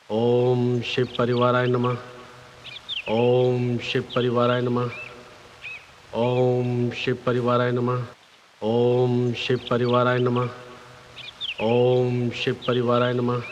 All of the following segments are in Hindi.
ओम शिव परिवाराय नमः। ओम शिव परिवाराय नमः। ओम शिव परिवाराय नमः। ओम शिव परिवाराय नमः। ओम शिव परिवाराय नमः।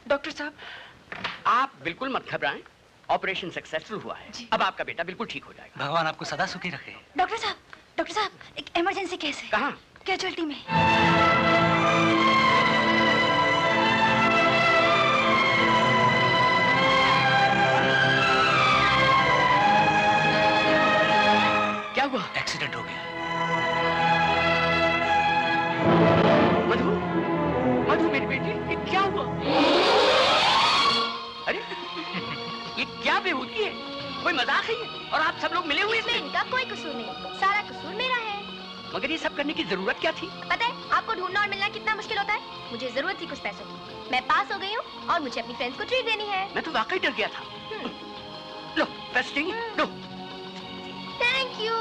डॉक्टर साहब, आप बिल्कुल मत घबराएं। ऑपरेशन सक्सेसफुल हुआ है। अब आपका बेटा बिल्कुल ठीक हो जाएगा। भगवान आपको सदा सुखी रखे। डॉक्टर साहब, एक इमरजेंसी केस है। कहाँ? कैजुअल्टी में। क्या हुआ? एक्सीडेंट हो गया। मधु, मधु मेरी बेटी, ये क्या हुआ? अरे, ये क्या बेहूदगी है? कोई मजाक है ये? और आप सब लोग मिले हुए इसमें इनका कोई कसूर नहीं, सारा कसूर मेरा है। मगर ये सब करने की जरूरत क्या थी? पता है आपको ढूंढना और मिलना कितना मुश्किल होता है? मुझे जरूरत थी कुछ पैसों की। मैं पास हो गई हूँ और मुझे अपनी फ्रेंड्स को ट्रीट देनी है। मैं तो वाकई डर गया था। लो, पैसे चाहिए? लो। Thank you.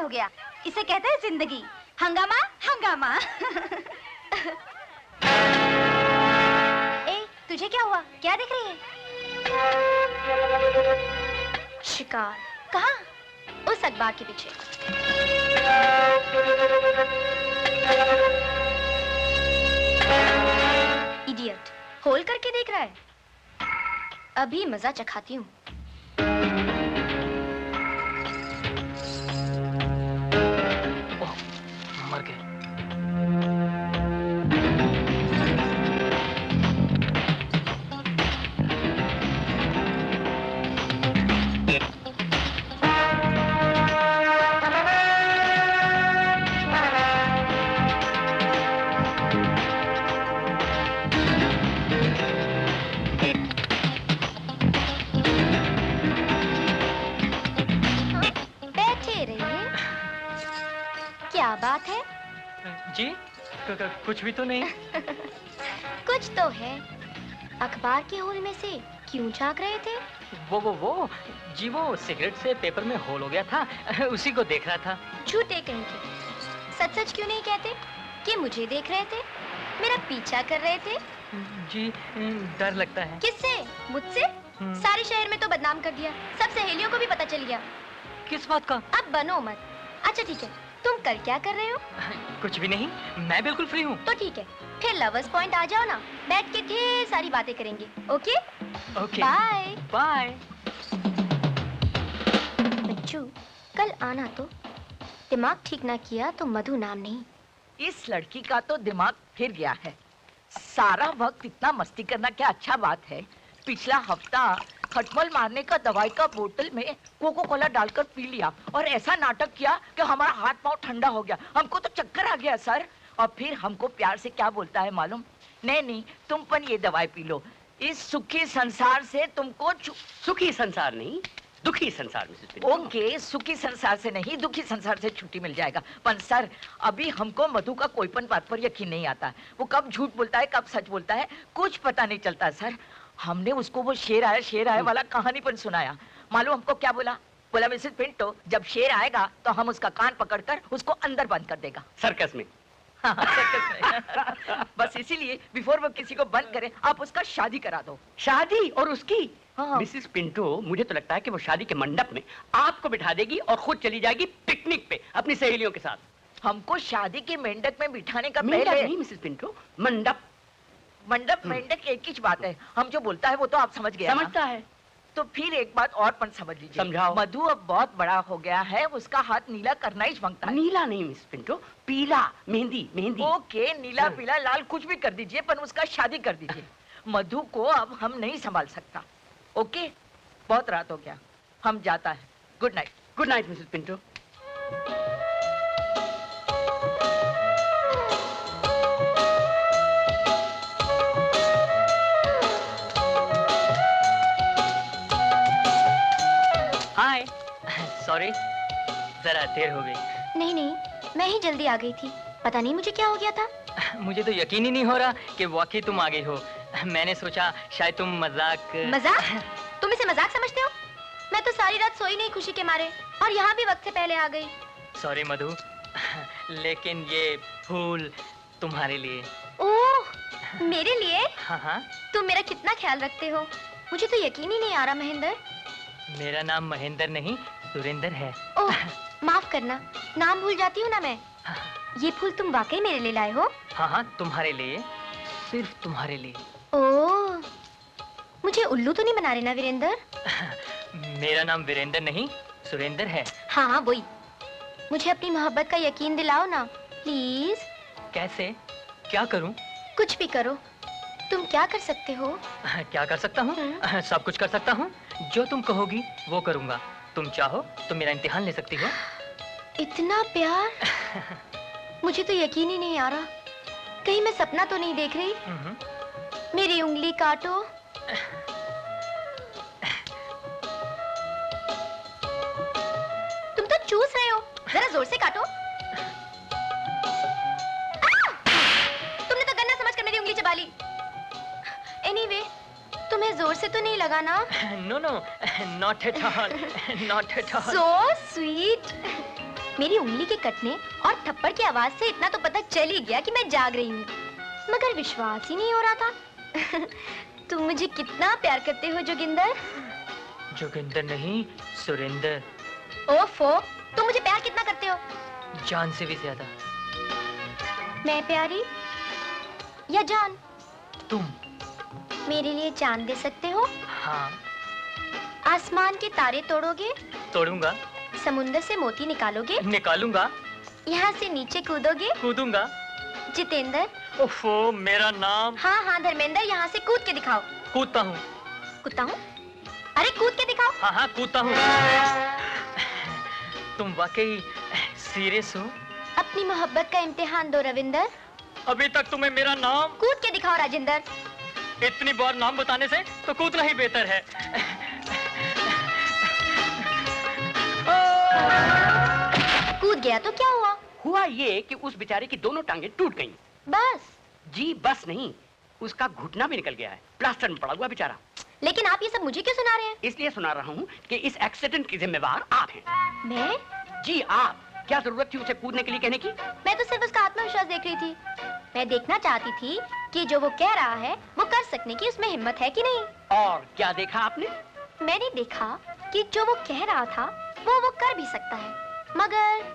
हो गया? इसे कहते हैं जिंदगी। हंगामा हंगामा। ए, तुझे क्या हुआ? क्या देख रही है? शिकार। कहाँ? उस अखबार के पीछे। इडियट, होल करके देख रहा है। अभी मजा चखाती हूँ। मर गए। क्या बात है? जी कुछ भी तो नहीं। कुछ तो है। अखबार के होल में से क्यों झांक रहे थे? वो जी वो सिगरेट से पेपर में होल हो गया था, उसी को देख रहा था। झूठे कहीं के। सच सच क्यों नहीं कहते कि मुझे देख रहे थे, मेरा पीछा कर रहे थे? जी डर लगता है। किससे? मुझसे? सारे शहर में तो बदनाम कर दिया, सब सहेलियों को भी पता चल गया। किस बात का? अब बनो मत। अच्छा ठीक है, तुम कल क्या कर रहे हो? कुछ भी नहीं, मैं बिल्कुल फ्री हूँ। तो ठीक है, फिर लवर्स पॉइंट आ जाओ ना, बैठ के ढेर सारी बातें करेंगे। Okay okay bye bye. बच्चू, कल आना तो। दिमाग ठीक ना किया तो मधु नाम नहीं। इस लड़की का तो दिमाग फिर गया है। सारा वक्त इतना मस्ती करना क्या अच्छा बात है। पिछला हफ्ता खटमल मारने का दवाई का बोतल में कोको कोला डालकर पी लिया और ऐसा नाटक किया कि हमारा हाथ पांव ठंडा हो गया। हमको तो चक्कर आ गया सर। और फिर हमको प्यार से क्या बोलता है मालूम? नहीं तुम पन ये दवाई पी लो, इस सुखी संसार से तुमको सुखी संसार नहीं, दुखी संसार में से। ओके, सुखी संसार से नहीं, दुखी संसार से छुट्टी मिल जाएगा। पर सर, अभी हमको मधु का कोईपन बात पर यकीन नहीं आता। वो कब झूठ बोलता है, कब सच बोलता है, कुछ पता नहीं चलता सर। हमने उसको वो शेर आया वाला कहानी पर सुनाया। मालूम हमको क्या बोला? बोला मिसेस पिंटो, जब शेर आएगा तो हम उसका कान पकड़कर उसको अंदर बंद कर देगा। सर्कस में। हाँ, सर्कस में। बस इसीलिए बिफोर वो किसी को बंद करे, आप उसका शादी करा दो। शादी? और उसकी? हाँ। मिसेस पिंटो, मुझे तो लगता है कि वो शादी के मंडप में आपको बिठा देगी और खुद चली जाएगी पिकनिक पे अपनी सहेलियों के साथ। हमको शादी के मेंढक में बिठाने का मेंढक पहले नहीं मिसेस पिंटो, मंडप। मंडप मेंढक एक ही बात है। हम जो बोलता है वो तो आप समझ गए। समझता है। तो फिर एक बात और पण समझ लीजिए। समझाओ। मधु अब बहुत बड़ा हो गया है, उसका हाथ नीला करना ही मांगता है। नीला नहीं मिस पिंटो, पीला। मेहंदी मेहंदी। ओके, नीला पीला लाल कुछ भी कर दीजिए, पर उसका शादी कर दीजिए। मधु को अब हम नहीं संभाल सकता। ओके, बहुत रात हो गया, हम जाता है। Good night. Good night missus Pinto. Hi, sorry, जरा देर हो गई। नहीं, मैं ही जल्दी आ गई थी। पता नहीं मुझे क्या हो गया था। मुझे तो यकीन ही नहीं हो रहा कि वाकई तुम आ गई हो। मैंने सोचा शायद तुम मजाक। तुम इसे मजाक समझते हो? मैं तो सारी रात सोई नहीं खुशी के मारे, और यहाँ भी वक्त से पहले आ गई। सॉरी मधु, लेकिन ये फूल तुम्हारे लिए। ओह, मेरे लिए? हाँ। तुम मेरा कितना ख्याल रखते हो। मुझे तो यकीन ही नहीं आ रहा महेंद्र। मेरा नाम महेंद्र नहीं, सुरेंद्र है। ओह, माफ करना, नाम भूल जाती हूँ ना मैं। ये फूल तुम वाकई मेरे लिए लाए हो? हाँ, तुम्हारे लिए, सिर्फ तुम्हारे लिए। ओह, मुझे उल्लू तो नहीं बना रहे ना वीरेंद्र? मेरा नाम वीरेंद्र नहीं, सुरेंद्र है। हाँ, वही। मुझे अपनी मोहब्बत का यकीन दिलाओ ना, प्लीज। कैसे? क्या करूं? कुछ भी करो। तुम क्या कर सकते हो? क्या कर सकता हूँ? सब कुछ कर सकता हूँ। जो तुम कहोगी वो करूँगा। तुम चाहो तो मेरा इम्तिहान ले सकती हो। इतना प्यार? मुझे तो यकीन ही नहीं आ रहा। कहीं मैं सपना तो नहीं देख रही? मेरी उंगली काटो। तुम तो चूस रहे हो, जरा जोर से काटो। तुमने तो गन्ना समझकर मेरी उंगली चबा ली। एनीवे, तुम्हें जोर से तो नहीं लगा ना? No, not at all, not at all. So sweet. मेरी उंगली के कटने और थप्पड़ की आवाज से इतना तो पता चल ही गया कि मैं जाग रही हूँ, मगर विश्वास ही नहीं हो रहा था। तुम मुझे कितना प्यार करते हो जोगिंदर? जोगिंदर नहीं, सुरेंदर। ओफो, तुम मुझे प्यार कितना करते हो? जान से भी ज्यादा। मैं प्यारी या जान? तुम मेरे लिए जान दे सकते हो? हाँ। आसमान के तारे तोड़ोगे? तोड़ूंगा। समुंदर से मोती निकालोगे? निकालूंगा। यहाँ से नीचे कूदोगे? कूदूंगा। जितेंद्र। ओफो, मेरा नाम। हाँ हाँ धर्मेंद्र, यहाँ से कूद के दिखाओ। कूदता हूँ। कूदता हूँ? अरे कूद के दिखाओ। हाँ हाँ कूदता हूँ। तुम वाकई सीरियस हो? अपनी मोहब्बत का इम्तिहान दो रविंदर। अभी तक तुम्हें मेरा नाम। कूद के दिखाओ राजेंद्र। इतनी बार नाम बताने से तो कूदना ही बेहतर है। कूद गया तो क्या हुआ? हुआ ये कि उस बेचारे की दोनों टांगे टूट गईं। बस? जी बस नहीं, उसका घुटना भी निकल गया है, प्लास्टर में पड़ा हुआ बेचारा। लेकिन आप ये सब मुझे क्यों सुना रहे हैं? इसलिए सुना रहा हूँ कि इस एक्सीडेंट की जिम्मेवार आप हैं। मैं? जी आप। क्या जरूरत थी उसे कूदने के लिए कहने की? मैं तो सिर्फ उसका आत्मविश्वास देख रही थी। मैं देखना चाहती थी कि जो वो कह रहा है वो कर सकने की उसमें हिम्मत है कि नहीं। और क्या देखा आपने? मैंने देखा कि जो वो कह रहा था वो कर भी सकता है,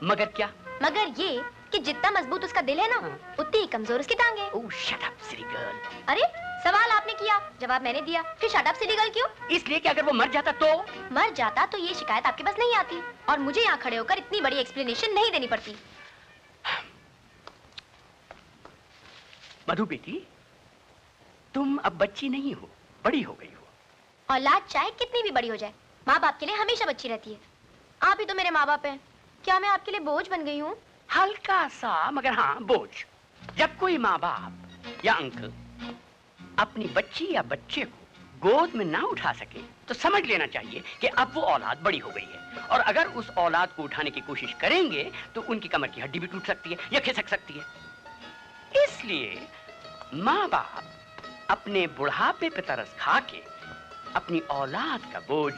मगर क्या? मगर ये कि जितना मजबूत उसका दिल है ना, उतनी ही कमजोर उसकी टांगे। ओह शट अप सिली गर्ल। अरे सवाल आपने किया, जवाब मैंने दिया, फिर शट अप सिली गर्ल क्यों? इसलिए कि अगर वो मर जाता तो? मर जाता तो ये शिकायत आपके पास नहीं आती और मुझे यहाँ खड़े होकर इतनी बड़ी एक्सप्लेनेशन नहीं देनी पड़ती। मधु बेटी, तुम अब बच्ची नहीं हो, बड़ी हो गई हो। औलाद चाहे कितनी भी बड़ी हो जाए, माँ बाप के लिए हमेशा बच्ची रहती है। आप ही तो मेरे माँ बाप हैं। क्या मैं आपके लिए बोझ बन गई हूँ? हल्का सा, मगर हाँ बोझ। जब कोई माँ बाप या अंकल अपनी बच्ची या बच्चे को गोद में ना उठा सके तो समझ लेना चाहिए कि अब वो औलाद बड़ी हो गई है, और अगर उस औलाद को उठाने की कोशिश करेंगे तो उनकी कमर की हड्डी भी टूट सकती है या खिसक सकती है। इसलिए माँ बाप अपने बुढ़ापे पे तरस खा के अपनी औलाद का बोझ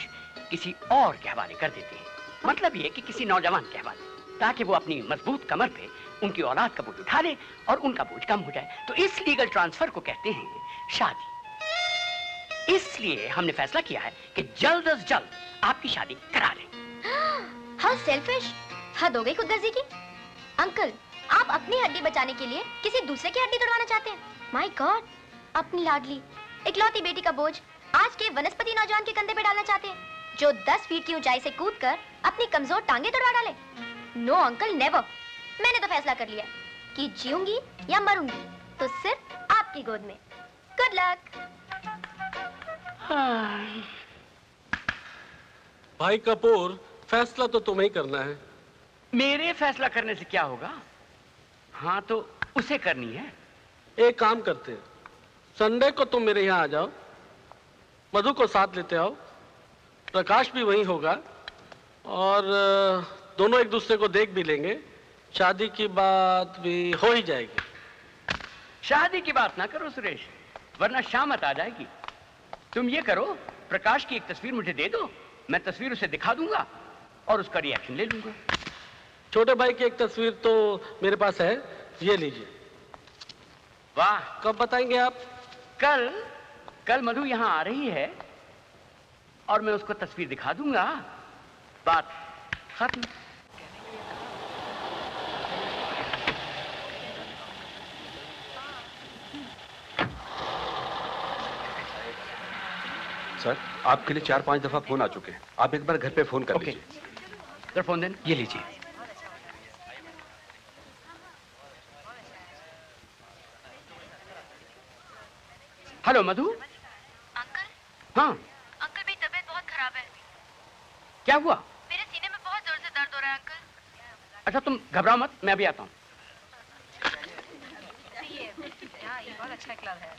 किसी और के हवाले कर देते हैं। मतलब ये कि किसी नौजवान के हवाले, ताकि वो अपनी मजबूत कमर पे उनकी औलाद का बोझ उठा ले और उनका बोझ कम हो जाए। तो इस लीगल ट्रांसफर को कहते हैं शादी। इसलिए हमने फैसला किया है कि जल्द अज जल्द आपकी शादी करा लें। How selfish! हद हो गई खुदगर्जी की। अंकल, आप अपनी हड्डी बचाने के लिए किसी दूसरे की हड्डी तोड़वाना चाहते हैं? My God! अपनी लाडली इकलौती बेटी का बोझ आज के वनस्पति नौजवान के कंधे पे डालना चाहते हैं, जो 10 फीट की ऊंचाई से कूदकर अपनी कमजोर टांगे तोड़वा डाले। No uncle, never. मैंने तो फैसला कर लिया कि जीऊंगी या मरूंगी तो सिर्फ आपकी गोद में। Good luck. भाई कपूर, फैसला तो तुम्हें ही करना है। मेरे फैसला करने से क्या होगा? हाँ तो उसे करनी है। एक काम करते हैं, संडे को तुम मेरे यहाँ आ जाओ, मधु को साथ लेते आओ, प्रकाश भी वहीं होगा और दोनों एक दूसरे को देख भी लेंगे। शादी की बात भी हो ही जाएगी। शादी की बात ना करो सुरेश, वरना शामत आ जाएगी। तुम ये करो, प्रकाश की एक तस्वीर मुझे दे दो, मैं तस्वीर उसे दिखा दूंगा और उसका रिएक्शन ले लूंगा। छोटे भाई की एक तस्वीर तो मेरे पास है, ये लीजिए। वाह! कब बताएंगे आप? कल मधु यहाँ आ रही है और मैं उसको तस्वीर दिखा दूंगा, बात खत्म। सर, आपके लिए 4-5 दफा फोन आ चुके हैं। आप एक बार घर पे फोन कर लीजिए। सर फोन देन। ये लीजिए। हेलो मधु। अंकल? हाँ अंकल, मेरी तबीयत बहुत खराब है। क्या हुआ? मेरे सीने में बहुत जोर से दर्द हो रहा है अंकल। अच्छा तुम घबराओ मत, मैं अभी आता हूँ। बहुत अच्छा क्लब है।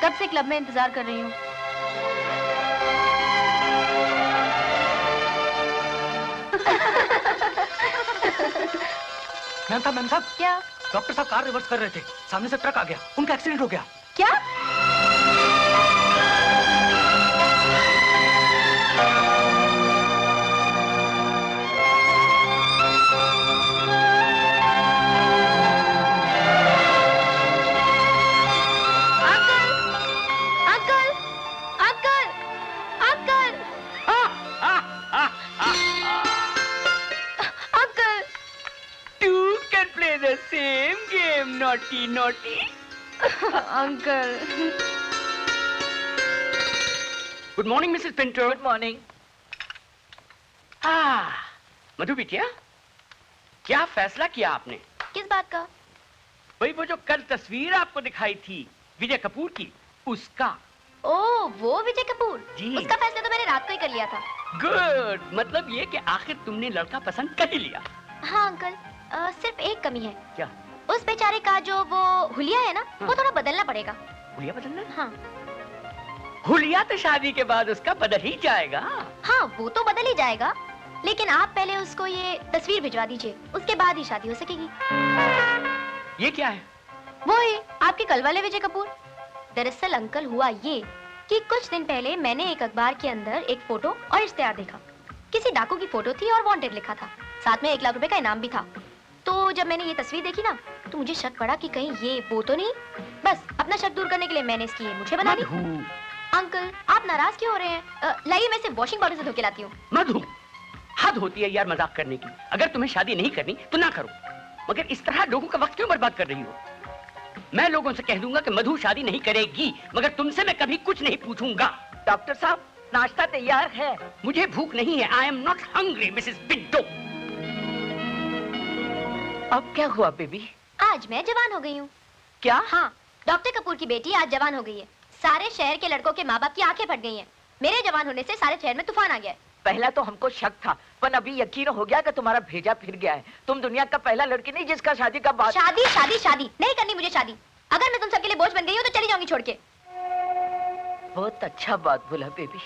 कब से क्लब में इंतजार कर रही हूँ। मैम साहब। क्या? डॉक्टर साहब कार रिवर्स कर रहे थे, सामने से ट्रक आ गया, उनका एक्सीडेंट हो गया। क्या? Naughty naughty. Uncle. Good morning missus Pinto. Good morning. Madhu बिटिया, क्या फैसला किया आपने? किस बात का? वही वो जो कल तस्वीर आपको दिखाई थी विजय कपूर की, उसका। ओह, वो विजय कपूर। जी। उसका फैसला तो मैंने रात को ही कर लिया था। गुड, मतलब ये कि आखिर तुमने लड़का पसंद कर ही लिया। हाँ अंकल, सिर्फ एक कमी है। क्या? उस बेचारे का जो वो हुलिया है ना, वो थोड़ा बदलना पड़ेगा। हुलिया बदलना? हाँ। हुलिया तो शादी के बाद उसका बदल ही जाएगा। हाँ, वो तो बदल ही जाएगा, लेकिन आप पहले उसको ये तस्वीर भिजवा दीजिए, उसके बाद ही शादी हो सकेगी। ये क्या है? वो है आपके कल वाले विजय कपूर। दरअसल अंकल हुआ ये कि कुछ दिन पहले मैंने एक अखबार के अंदर एक फोटो और इश्तेहार देखा। किसी डाकू की फोटो थी और वांटेड लिखा था, साथ में 1 लाख रुपए का इनाम भी था। तो जब मैंने ये तस्वीर देखी ना, तो मुझे शक पड़ा कि कहीं ये वो तो नहीं। बस अपना शक दूर करने के लिए मैंने इसकी ये मुझे बना ली। अंकल, आप नाराज क्यों हो रहे हैं? लाइए मैं इसे वॉशिंग पाउडर से धो के लाती हूँ। मधु, हद होती है यार मजाक करने की। अगर तुम्हें शादी नहीं करनी तो ना करो, मगर इस तरह लोगों का वक्त क्यों बर्बाद कर रही हो? मैं लोगों से कह दूंगा कि मधु शादी नहीं करेगी, मगर तुमसे मैं कभी कुछ नहीं पूछूंगा। डॉक्टर साहब, नाश्ता तैयार है। मुझे भूख नहीं है। I am not hungry Mrs Pinto. अब क्या हुआ बेबी? आज मैं जवान हो गई हूँ। क्या? हाँ, डॉक्टर कपूर की बेटी आज जवान हो गई है। सारे शहर के लड़कों के माँ बाप की आंखें फट गई हैं। मेरे जवान होने से सारे शहर में तूफान आ गया है। पहला तो हमको शक था, पर अभी यकीन हो गया कि तुम्हारा भेजा फिर गया है। तुम दुनिया का पहला लड़की नहीं जिसका शादी का बात। शादी शादी शादी नहीं करनी मुझे शादी। अगर मैं तुम सबके लिए बोझ बन गई हूँ तो चली जाऊंगी छोड़ के। बहुत अच्छा बात बोला बेबी,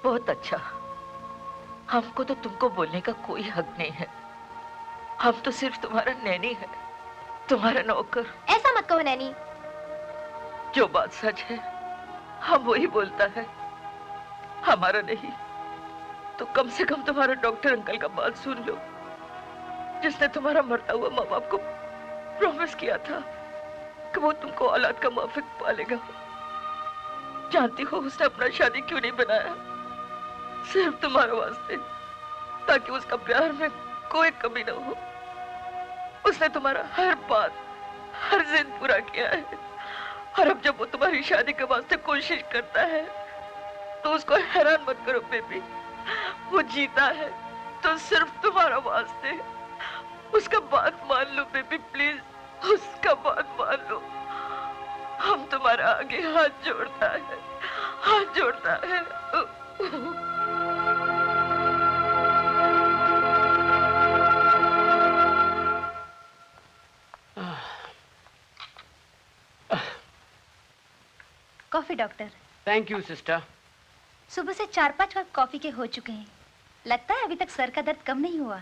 बहुत अच्छा। हमको तो तुमको बोलने का कोई हक नहीं है। हम तो सिर्फ तुम्हारा नैनी है, तुम्हारा नौकर। ऐसा मत कहो नैनी। जो बात सच है हम वही बोलता है, हमारा नहीं। तो कम से कम तुम्हारा डॉक्टर अंकल का बात सुन लो, जिसने तुम्हारा मरता हुआ माँ बाप को प्रॉमिस किया था कि वो तुमको औलाद का माफिक पालेगा। जानती हो उसने अपना शादी क्यों नहीं बनाया? सिर्फ तुम्हारे वास्ते, ताकि उसका प्यार में कोई कमी न हो। उसने तुम्हारा हर बात, हर जिद पूरा किया है, और अब जब वो तुम्हारी शादी के वास्ते कोशिश करता है तो उसको हैरान मत करो बेबी। वो जीता है तो सिर्फ तुम्हारा वास्ते। उसका बात मान लो बेबी, प्लीज उसका बात मान लो। हम तुम्हारा आगे हाथ जोड़ता है, हाथ जोड़ता है। Coffee doctor. Thank you sister. सुबह से 4-5 कप कॉफी के हो चुके हैं। लगता है अभी तक सर का दर्द कम नहीं हुआ।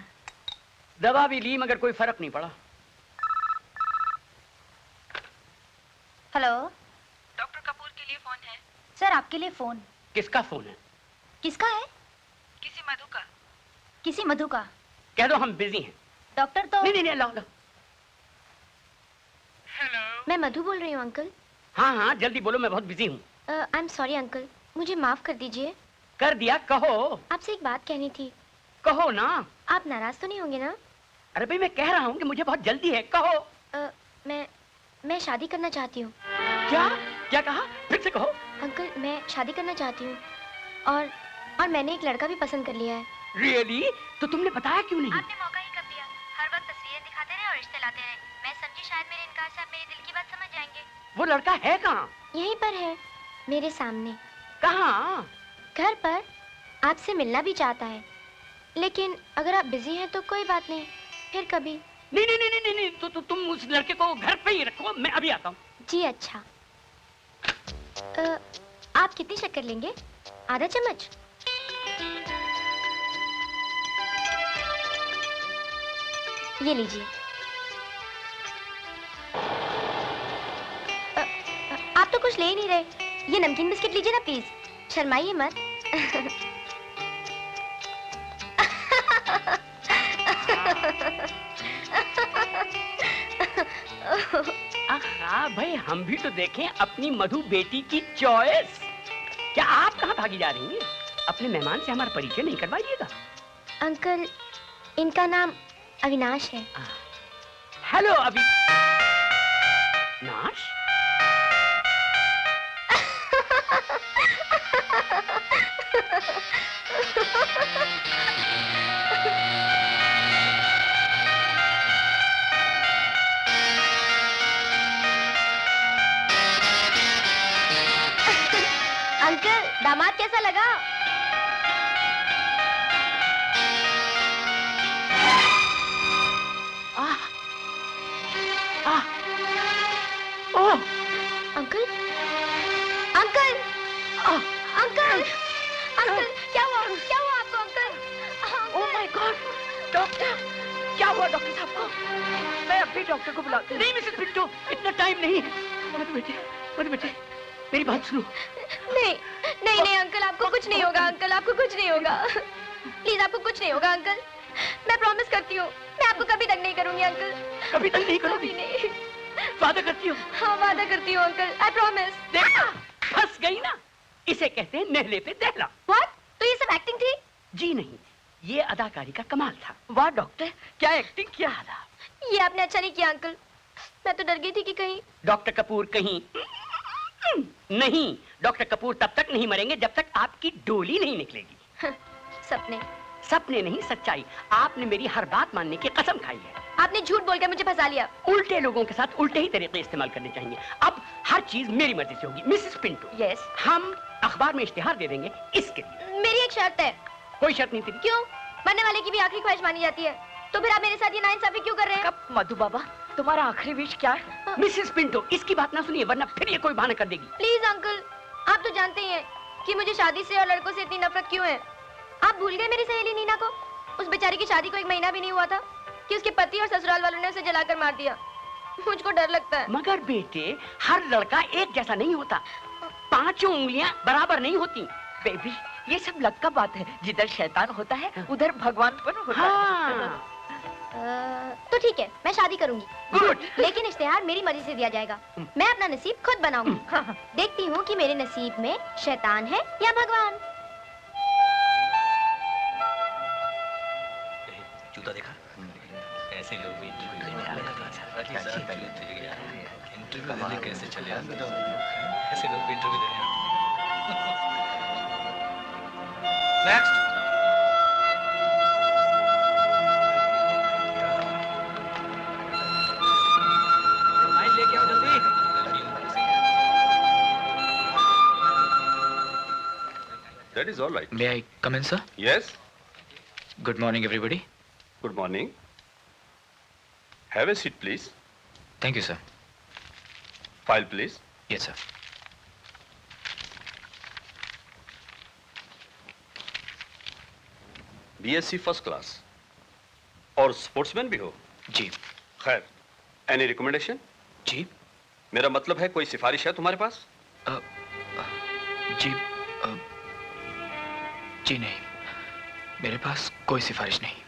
दवा भी ली मगर कोई फर्क नहीं पड़ा। हेलो, डॉक्टर कपूर के लिए फोन है। सर आपके लिए फोन। किसका फोन है? किसका है? किसी मधु का। किसी मधु का। कह दो हम बिजी हैं। डॉक्टर तो नहीं नहीं नहीं, लाओ। मैं मधु बोल रही हूँ अंकल। हाँ हाँ जल्दी बोलो, मैं बहुत बिजी हूँ। आई एम सॉरी अंकल, मुझे माफ कर दीजिए। कर दिया, कहो। आपसे एक बात कहनी थी। कहो ना। आप नाराज तो नहीं होंगे ना? अरे भाई मैं कह रहा हूँ कि मुझे बहुत जल्दी है, कहो। मैं शादी करना चाहती हूँ। क्या क्या कहा? फिर से कहो। अंकल, मैं शादी करना चाहती हूँ, और मैंने एक लड़का भी पसंद कर लिया है। रियली? तो तुमने बताया क्यों नहीं? आपने मौका ही कब दिया? हर वक्त तस्वीरें दिखाते रहे और रिश्ते लाते रहे। मैं समझी शायद मेरे इनकार से आप मेरे दिल की बात समझ जाएंगे। वो लड़का है कहाँ? यहीं पर है, मेरे सामने। कहाँ? घर पर। आपसे मिलना भी चाहता है, लेकिन अगर आप बिजी हैं तो कोई बात नहीं, फिर कभी। नहीं नहीं नहीं नहीं, नहीं। तो तुम उस लड़के को घर पे ही रखो, मैं अभी आता हूँ। जी अच्छा। आप कितनी शक्कर लेंगे? आधा चम्मच? ये लीजिए। आप तो कुछ ले ही नहीं रहे। ये नमकीन बिस्किट लीजिए ना प्लीज, शर्माइए मत। आहा भाई, हम भी तो देखें अपनी मधु बेटी की चॉइस। क्या आप कहाँ भागी जा रही हैं? अपने मेहमान से हमारा परिचय नहीं करवाइएगा। अंकल, इनका नाम अविनाश है। हेलो अभी। नाश? अंकल, दामाद कैसा लगा? ओह! अंकल, अंकल, अंकल, अंकल, क्या हुआ? क्या हुआ आपको, uncle? Oh my God, doctor, क्या हुआ डॉक्टर साहब को? मैं अभी डॉक्टर को बुलाती हूँ। नहीं मिसेस पिंटो, इतना टाइम नहीं। मत बेटे, मेरी बात सुनो। नहीं, नहीं, नहीं अंकल, आपको कुछ नहीं होगा अंकल, आपको कुछ नहीं होगा। प्लीज, आपको कुछ नहीं होगा अंकल। मैं प्रॉमिस करती हूँ, मैं आपको कभी तंग नहीं करूंगी अंकल। कभी तंग नहीं करोगी? कभी नहीं। वादा करती हो? हाँ, वादा करती हूँ अंकल, आई प्रॉमिस। देखा, फंस गई ना। इसे कहते हैं नेहले पे दहला। व्हाट? तो ये सब एक्टिंग थी? जी नहीं, ये अदाकारी का कमाल था। वाह डॉक्टर, क्या एक्टिंग किया। ये आपने अच्छा नहीं किया अंकल। मैं तो डर गई थी कि कहीं। डॉक्टर कपूर कहीं नहीं। डॉक्टर कपूर तब तक नहीं मरेंगे जब तक आपकी डोली नहीं निकलेगी। सपने। सपने नहीं, सच्चाई। आपने मेरी हर बात मानने की कसम खाई है। आपने झूठ बोलकर मुझे फंसा लिया। उल्टे लोगों के साथ उल्टे ही तरीके इस्तेमाल करने चाहिए। अब हर चीज मेरी मर्जी से होगी। मिसेस पिंटो, यस, हम अखबार में इश्तिहार दे देंगे इसके लिए। मेरी एक शर्त है। कोई शर्त नहीं तेरी। क्यों? मरने वाले की भी आखिरी ख्वाहिश मानी जाती है। तो फिर आप मेरे साथ ये नाइंसाफी क्यों कर रहे हैं? कब मधु बाबा, तुम्हारा आखिरी विश क्या है? मिसेस पिंटो, इसकी बात ना सुनिए वरना फिर ये कोई बहाना कर देगी। प्लीज अंकल, आप तो जानते ही हैं कि मुझे शादी से और लड़कों से इतनी नफरत क्यों है। आप भूल गए मेरी सहेली नीना को? उस बेचारी की शादी को 1 महीना भी नहीं हुआ था कि उसके पति और ससुराल वालों ने उसे जलाकर मार दिया। मुझको डर लगता है। मगर बेटे, हर लड़का एक जैसा नहीं होता। 5 उंगलियां बराबर नहीं होती। बेबी, ये सब लक का बात है। जिधर शैतान होता है उधर भगवानपन होता है। हाँ। तो ठीक है, मैं शादी करूंगी। गुड। लेकिन इश्तिहार मेरी मर्जी से दिया जाएगा। मैं अपना नसीब खुद बनाऊंगी। देखती हूँ कि मेरे नसीब में शैतान है या भगवान। जूता देखा? ऐसे लोग भी इंटरव्यू देने कैसे चले आते हैं? ऐसे लोग भी इंटरव्यू देने नेक्स्ट। फाइल लेके आओ जल्दी। That is all right. May I come in, sir? Yes. Good morning, everybody. Good morning. Have a seat, please. Thank you, sir. File, please. Yes, sir. BSc first class और स्पोर्ट्समैन भी हो? जी। खैर, एनी रिकमेंडेशन? जी। मेरा मतलब है कोई सिफारिश है तुम्हारे पास? जी। जी नहीं, मेरे पास कोई सिफारिश नहीं।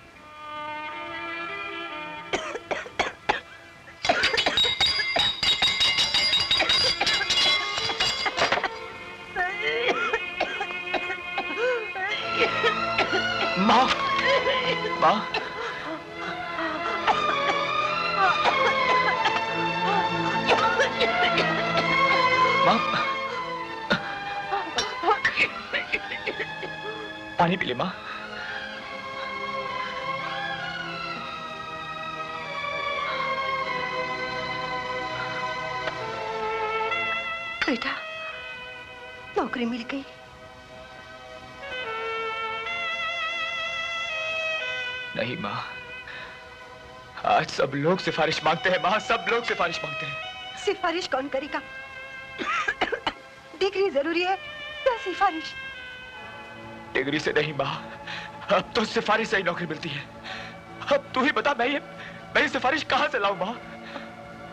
माँ, माँ, माँ, पानी पी ले माँ। बेटा, नौकरी मिल गई। नहीं माँ, आज सब लोग सिफारिश मांगते हैं माँ, सब लोग सिफारिश मांगते हैं। सिफारिश कौन करेगा? डिग्री जरूरी है या सिफारिश? डिग्री से नहीं माँ, अब तो सिफारिश से ही नौकरी मिलती है। अब तू ही बता, मैं ये सिफारिश कहाँ से लाऊं माँ?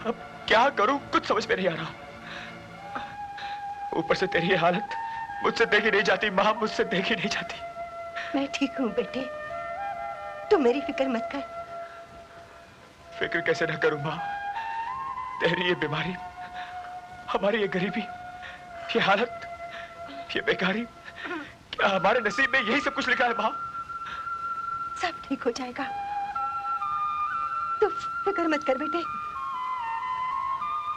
अब क्या करूं, कुछ समझ में नहीं आ रहा। ऊपर से तेरी ये हालत मुझसे देखी नहीं जाती माँ, मुझसे देखी नहीं जाती। मैं ठीक हूँ बेटे, तू मेरी फिक्र मत कर। फिक्र कैसे न करूं माँ? तेरी ये बीमारी, हमारी ये गरीबी, ये हालत, ये बेकारी, क्या हमारे नसीब में यही सब कुछ लिखा है माँ? सब ठीक हो जाएगा, तू फिक्र मत कर बेटे,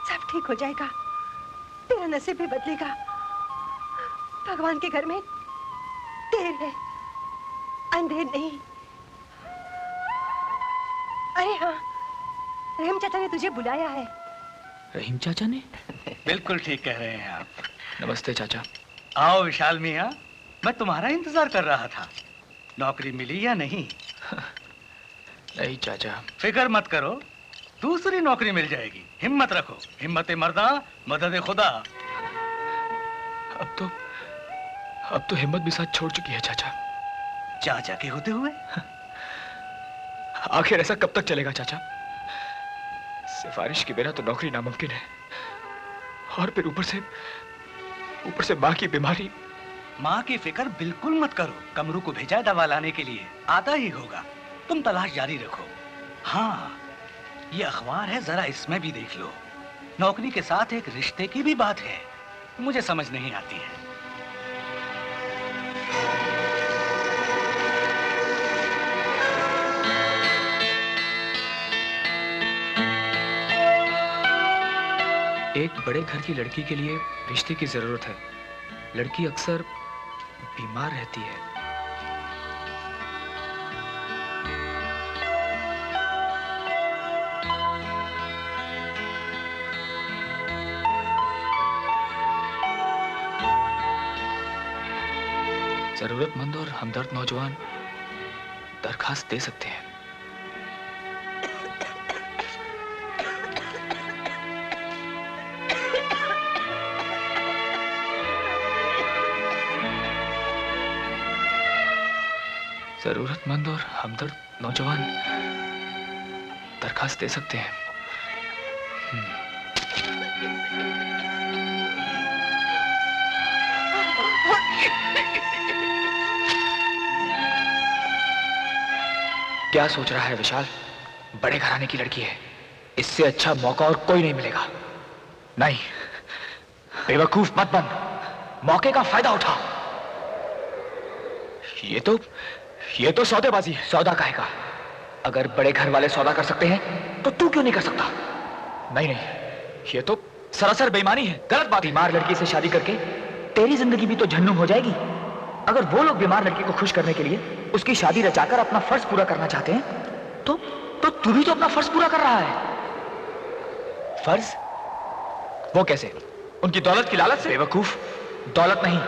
सब ठीक ठीक हो जाएगा, तेरा नसीब भी बदलेगा। भगवान के घर में देर है, अंधेर नहीं। अरे हाँ, रहीम चाचा ने तुझे बुलाया है। रहीम चाचा ने? बिल्कुल ठीक कह रहे हैं आप। नमस्ते चाचा। आओ विशाल मियाँ, मैं तुम्हारा इंतजार कर रहा था। नौकरी मिली या नहीं? नहीं चाचा। फिक्र मत करो, दूसरी नौकरी मिल जाएगी। हिम्मत रखो, हिम्मत मर्दा मदद खुदा। अब तो हिम्मत भी साथ छोड़ चुकी है चाचा। चाचा के होते हुए? आखिर ऐसा कब तक चलेगा चाचा? सिफारिश के बिना तो नौकरी नामुमकिन है, और फिर ऊपर से माँ की बीमारी। माँ की फिक्र बिल्कुल मत करो। कमरू को भेजा है दवा लाने के लिए, आता ही होगा। तुम तलाश जारी रखो। हाँ, ये अखबार है, जरा इसमें भी देख लो। नौकरी के साथ एक रिश्ते की भी बात है, मुझे समझ नहीं आती है। एक बड़े घर की लड़की के लिए रिश्ते की जरूरत है। लड़की अक्सर बीमार रहती है। जरूरतमंद और हमदर्द नौजवान दरखास्त दे सकते हैं। जरूरतमंद और हमदर्द नौजवान दरखास्त दे सकते हैं। क्या सोच रहा है विशाल? बड़े घराने की लड़की है, इससे अच्छा मौका और कोई नहीं मिलेगा। नहीं, बेवकूफ मत बन, मौके का फायदा उठा। ये तो सौदेबाजी है। सौदा काहे का? अगर बड़े घर वाले सौदा कर सकते हैं तो तू क्यों नहीं कर सकता? नहीं, ये तो सरासर बेईमानी है, गलत बात। बीमार लड़की से शादी करके तेरी जिंदगी भी तो झन्नू हो जाएगी। अगर वो लोग बीमार लड़की को खुश करने के लिए उसकी शादी रचाकर अपना फर्ज पूरा करना चाहते हैं तो तू भी तो अपना फर्ज पूरा कर रहा है। फर्ज? वो कैसे? उनकी दौलत की लालच से? बेवकूफ, दौलत नहीं,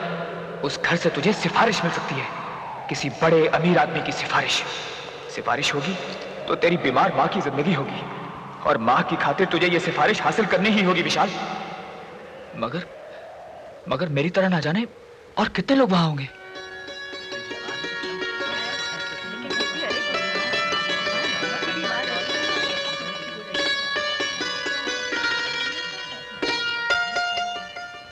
उस घर से तुझे सिफारिश मिल सकती है, किसी बड़े अमीर आदमी की सिफारिश होगी तो तेरी बीमार माँ की जिंदगी होगी, और माँ की खातिर तुझे ये सिफारिश हासिल करनी ही होगी विशाल। मगर मेरी तरह ना जाने और कितने लोग वहां होंगे।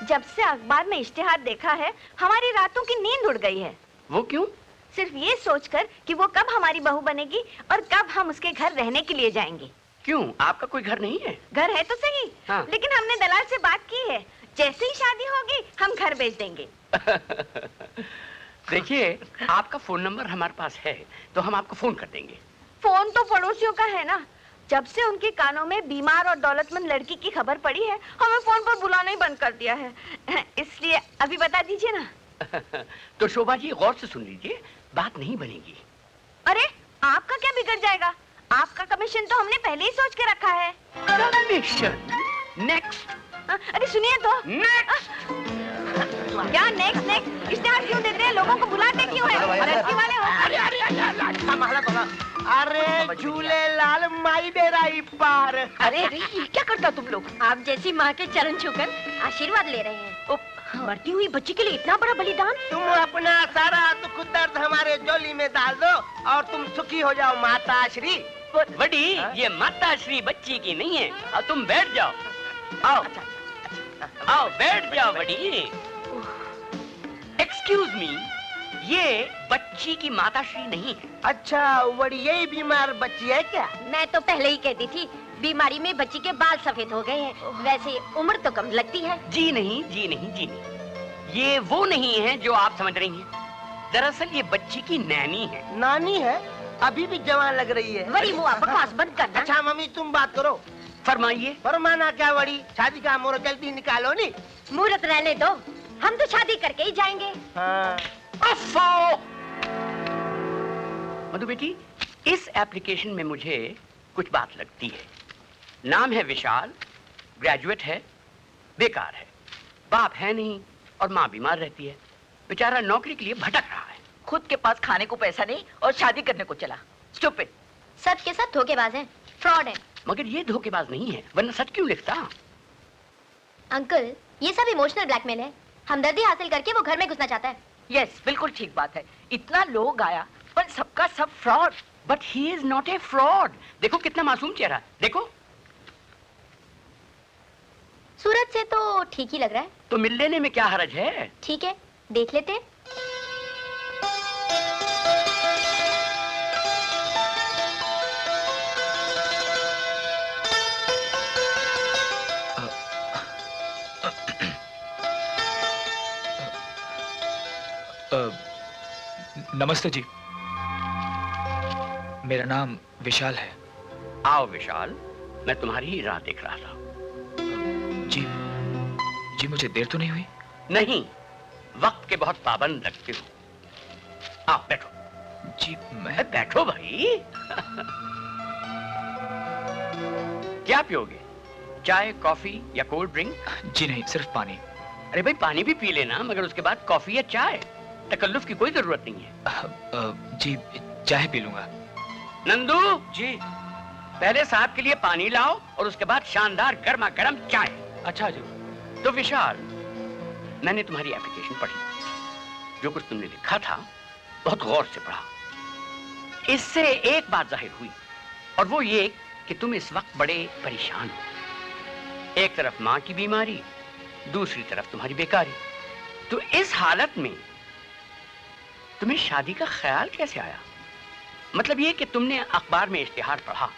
जब से अखबार में इश्तिहार देखा है, हमारी रातों की नींद उड़ गई है। वो क्यों? सिर्फ ये सोचकर कि वो कब हमारी बहू बनेगी और कब हम उसके घर रहने के लिए जाएंगे। क्यों, आपका कोई घर नहीं है? घर है तो सही, हाँ। लेकिन हमने दलाल से बात की है, जैसे ही शादी होगी हम घर बेच देंगे। देखिए, आपका फोन नंबर हमारे पास है तो हम आपको फोन कर देंगे। फोन तो पड़ोसियों का है ना। जब से उनके कानों में बीमार और दौलतमंद लड़की की खबर पड़ी है, हमें फोन पर बुलाना ही बंद कर दिया है। इसलिए अभी बता दीजिए ना। तो शोभा जी, गौर से सुन लीजिए, बात नहीं बनेगी। अरे, आपका क्या बिगड़ जाएगा? आपका कमीशन तो हमने पहले ही सोच के रखा है। कमीशन? नेक्स्ट। अरे सुनिए तो। नेक्स्ट। क्या नेक्स्ट? इश्तिहार क्यों देते हैं? लोगों को बुलाते क्यों हैं? लड़की वाले हो। अरे झूले लाल माई बेराई पार। अरे ये क्या करता तुम लोग? आप जैसी माँ के चरण छूकर आशीर्वाद ले रहे हैं। मरती हुई बच्ची के लिए इतना बड़ा बलिदान। तुम अपना सारा दुख दर्द हमारे झोली में डाल दो और तुम सुखी हो जाओ माता श्री। बड़ी, ये माता श्री बच्ची की नहीं है। और तुम बैठ जाओ। आओ आओ बैठ जाओ बड़ी। एक्सक्यूज मी, ये बच्ची की माता श्री नहीं है। अच्छा, बड़ी यही बीमार बच्ची है क्या? मैं तो पहले ही कहती थी, बीमारी में बच्ची के बाल सफेद हो गए हैं। वैसे उम्र तो कम लगती है। जी नहीं, जी नहीं, जी नहीं, ये वो नहीं है जो आप समझ रही हैं। दरअसल ये बच्ची की नैनी है। नानी है? अभी भी जवान लग रही है। बड़ी मुआ बकवास बंद करना। अच्छा मम्मी, तुम बात करो। फरमाइए। फरमाना क्या बड़ी, शादी का मुहूर्त जल्दी निकालो नी। मुहूर्त रहने दो, हम तो शादी करके ही जाएंगे। हाँ। मधु बेटी, इस एप्लीकेशन में मुझे कुछ बात लगती है। नाम है विशाल, ग्रेजुएट है, बेकार है, बाप है नहीं और माँ बीमार रहती है। बेचारा नौकरी के लिए भटक रहा है। खुद के पास खाने को पैसा नहीं और शादी करने को चला। स्टूपिड। सब के सब धोखेबाज हैं, फ्रॉड हैं। मगर ये धोखेबाज नहीं है, वरना सच क्यों लिखता? अंकल, ये सब इमोशनल ब्लैकमेल है। हमदर्दी हासिल करके वो घर में घुसना चाहता है। यस, बिल्कुल ठीक बात है। इतना लोग आया पर सबका सब fraud. But he is not a fraud. देखो कितना मासूम चेहरा, देखो। सूरत से तो ठीक ही लग रहा है। तो मिल लेने में क्या हरज है? ठीक है, देख लेते हैं। नमस्ते जी, मेरा नाम विशाल है। आओ विशाल, मैं तुम्हारी ही राह देख रहा था। जी मुझे देर तो नहीं हुई? नहीं, वक्त के बहुत पाबंद लगते हो। आप बैठो। जी मैं बैठो भाई। क्या पियोगे, चाय, कॉफी या कोल्ड ड्रिंक? जी नहीं, सिर्फ पानी। अरे भाई पानी भी पी लेना, मगर उसके बाद कॉफी या चाय। तकल्लुफ की कोई जरूरत नहीं है। जी चाय पी लूंगा। नंदू जी, पहले साहब के लिए पानी लाओ और उसके बाद शानदार गर्मा गर्म चाय। अच्छा जी। तो विशाल, मैंने तुम्हारी एप्लीकेशन पढ़ी। जो कुछ तुमने लिखा था बहुत गौर से पढ़ा। इससे एक बात जाहिर हुई, और वो ये कि तुम इस वक्त बड़े परेशान हो। एक तरफ माँ की बीमारी, दूसरी तरफ तुम्हारी बेकारी। तो इस हालत में तुम्हें शादी का ख्याल कैसे आया? मतलब ये कि तुमने अखबार में इश्तिहार पढ़ा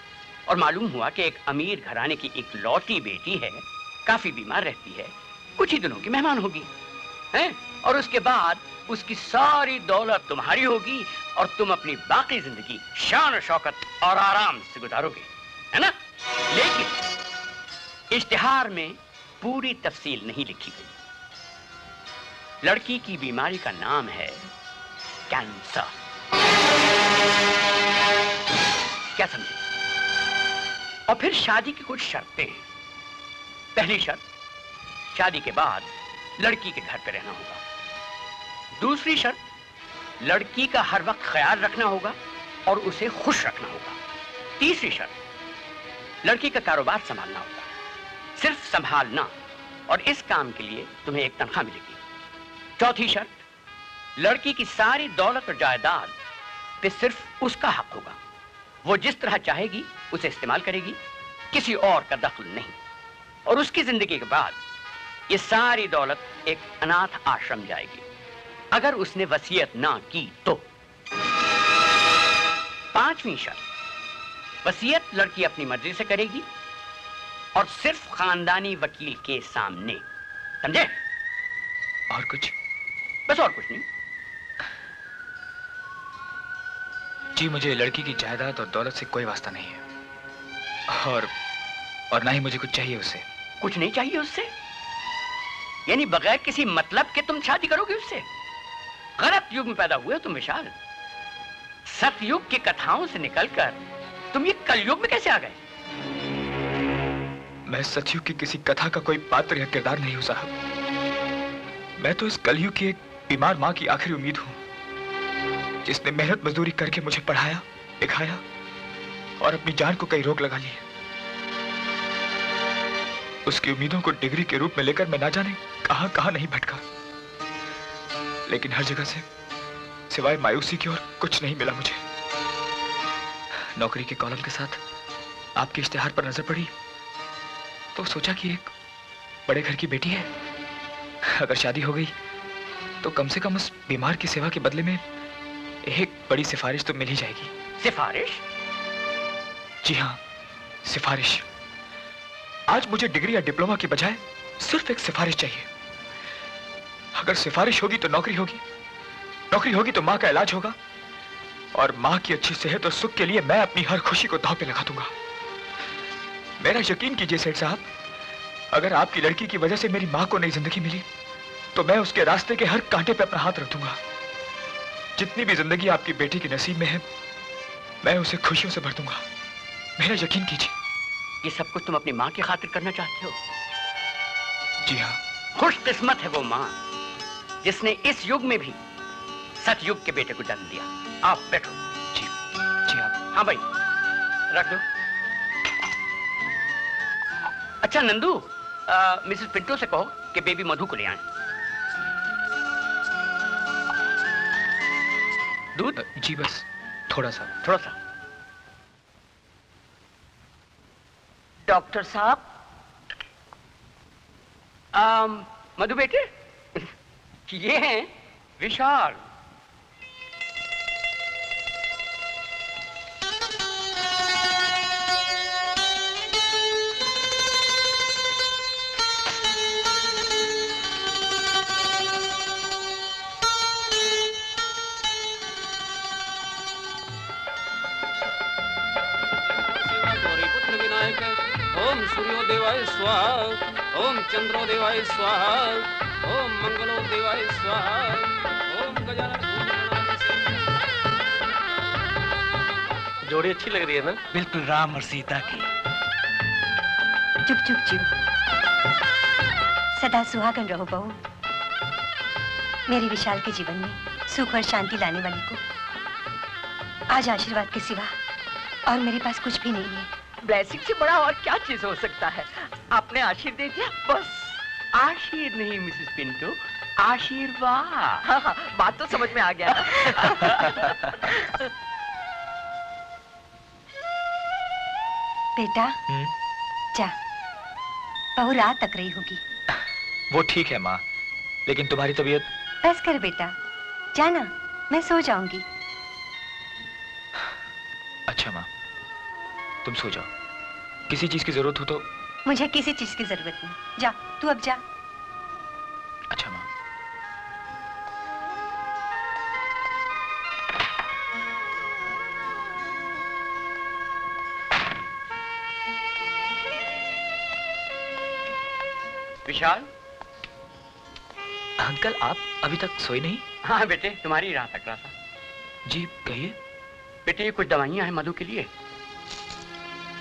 और मालूम हुआ कि एक अमीर घराने की एक लौती बेटी है, काफी बीमार रहती है, कुछ ही दिनों की मेहमान होगी, हैं? और उसके बाद उसकी सारी दौलत तुम्हारी होगी और तुम अपनी बाकी जिंदगी शान और शौकत और आराम से गुजारोगे, है ना? लेकिन इश्तिहार में पूरी तफसील नहीं लिखी गई। लड़की की बीमारी का नाम है कैंसर। क्या समझे? और फिर शादी की कुछ शर्तें हैं। पहली शर्त, शादी के बाद लड़की के घर पे रहना होगा। दूसरी शर्त, लड़की का हर वक्त ख्याल रखना होगा और उसे खुश रखना होगा। तीसरी शर्त, लड़की का कारोबार संभालना होगा, सिर्फ संभालना, और इस काम के लिए तुम्हें एक तनख्वाह मिलेगी। चौथी शर्त, लड़की की सारी दौलत और जायदाद पे सिर्फ उसका हक होगा। वो जिस तरह चाहेगी उसे इस्तेमाल करेगी, किसी और का दखल नहीं। और उसकी जिंदगी के बाद ये सारी दौलत एक अनाथ आश्रम जाएगी, अगर उसने वसीयत ना की तो। पांचवी शर्त, वसीयत लड़की अपनी मर्जी से करेगी और सिर्फ खानदानी वकील के सामने। समझे? और कुछ? बस और कुछ नहीं। जी मुझे लड़की की जायदाद और दौलत से कोई वास्ता नहीं है, और ना ही मुझे कुछ चाहिए उससे। कुछ नहीं चाहिए उससे? यानी बगैर किसी मतलब के तुम शादी करोगे उससे? गलत युग में पैदा हुए हो तुम विशाल। सतयुग की कथाओं से निकलकर तुम ये कलयुग में कैसे आ गए? मैं सतयुग की किसी कथा का कोई पात्र या किरदार नहीं हूं साहब। मैं तो इस कलयुग की एक बीमार माँ की आखिरी उम्मीद हूं, जिसने मेहनत मजदूरी करके मुझे पढ़ाया, लिखाया और अपनी जान को कई रोक लगा ली। उसकी उम्मीदों को डिग्री के रूप में लेकर मैं ना जाने कहां कहां नहीं भटका, लेकिन हर जगह से सिवाय मायूसी की और कुछ नहीं मिला मुझे। नौकरी के कॉलम के साथ आपके इश्तिहार पर नजर पड़ी तो सोचा कि एक बड़े घर की बेटी है, अगर शादी हो गई तो कम से कम उस बीमार की सेवा के बदले में एक बड़ी सिफारिश तो मिल ही जाएगी। सिफारिश? जी हाँ, सिफारिश। आज मुझे डिग्री या डिप्लोमा के बजाय सिर्फ एक सिफारिश चाहिए। अगर सिफारिश होगी तो नौकरी होगी, नौकरी होगी तो माँ का इलाज होगा, और माँ की अच्छी सेहत और सुख के लिए मैं अपनी हर खुशी को दांव पे लगा दूंगा। मेरा यकीन कीजिए सेठ साहब, अगर आपकी लड़की की वजह से मेरी माँ को नई जिंदगी मिली तो मैं उसके रास्ते के हर कांटे पे अपना हाथ रख दूंगा। जितनी भी जिंदगी आपकी बेटी के नसीब में है, मैं उसे खुशियों से भर दूंगा। मेरा यकीन कीजिए। ये सब कुछ तुम अपनी माँ की खातिर करना चाहते हो? जी हाँ। खुशकिस्मत है वो माँ जिसने इस युग में भी सतयुग के बेटे को जन्म दिया। आप बैठो। जी जी आप। हाँ भाई, रख दो। अच्छा नंदू, मिसेस पिंटो से कहो कि बेबी मधु को ले आए। दूध? जी बस थोड़ा सा। थोड़ा सा। डॉक्टर साहब। मधु बेटे, ये हैं विशाल। ओम सूर्योदेवाय स्वाहा, ओम चंद्रोदेवाय स्वाहा, ओम मंगलोदेवाय स्वाहा, ओम गजानन। जोड़ी अच्छी लग रही है ना? बिल्कुल राम और सीता की। चुप चुप चुप, सदा सुहागन रहो बहू। मेरे विशाल के जीवन में सुख और शांति लाने वाली को आज आशीर्वाद के सिवा और मेरे पास कुछ भी नहीं है। ब्लेसिंग से बड़ा और क्या चीज हो सकता है? आपने आशीर्वाद दे दिया बस। आशीर नहीं मिसेस पिंटो, आशीर्वाद। हाँ हाँ, बात तो समझ में आ गया। बेटा जा, बहू रात तक रही होगी। वो ठीक है माँ, लेकिन तुम्हारी तबीयत। बस कर बेटा, जाना, मैं सो जाऊंगी। अच्छा माँ, तुम सो जाओ। किसी चीज की जरूरत हो तो। मुझे किसी चीज की जरूरत नहीं। जा, तू अब जा। अच्छा माँ। विशाल। अंकल आप अभी तक सोए नहीं? हाँ बेटे, तुम्हारी राह तक रहा था। जी कहिए। बेटे ये कुछ दवाइयां हैं मधु के लिए,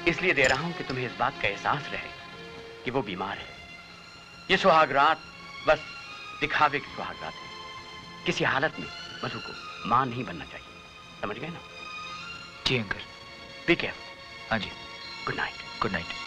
इसलिए दे रहा हूं कि तुम्हें इस बात का एहसास रहे कि वो बीमार है। ये सुहाग रात बस दिखावे की सुहाग रात है। किसी हालत में मधु को मां नहीं बनना चाहिए, समझ गए ना? जी अंकल। Be care. हाँ जी। Good night. Good night.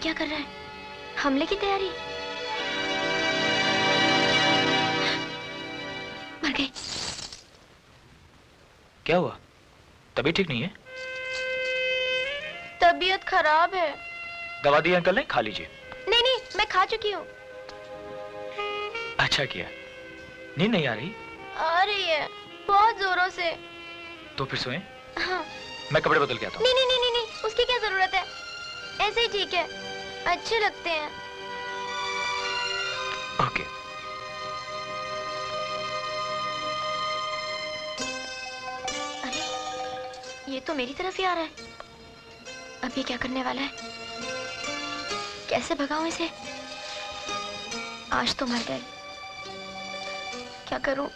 क्या कर रहा है? हमले की तैयारी? मर गई। क्या हुआ? तबीयत ठीक नहीं है? तबीयत खराब है। दवा दी अंकल ने, खा लीजिए। नहीं नहीं, मैं खा चुकी हूँ। अच्छा किया। नींद नहीं आ रही? आ रही है, बहुत जोरों से। तो फिर सोएं? हाँ। मैं कपड़े बदल के आता हूँ। नहीं नहीं नहीं नहीं, उसकी क्या जरूरत है? ऐसे ही ठीक है, अच्छे लगते हैं। ओके। अरे ये तो मेरी तरफ ही आ रहा है। अब ये क्या करने वाला है? कैसे भगाऊं इसे? आज तो मर गए, क्या करूं?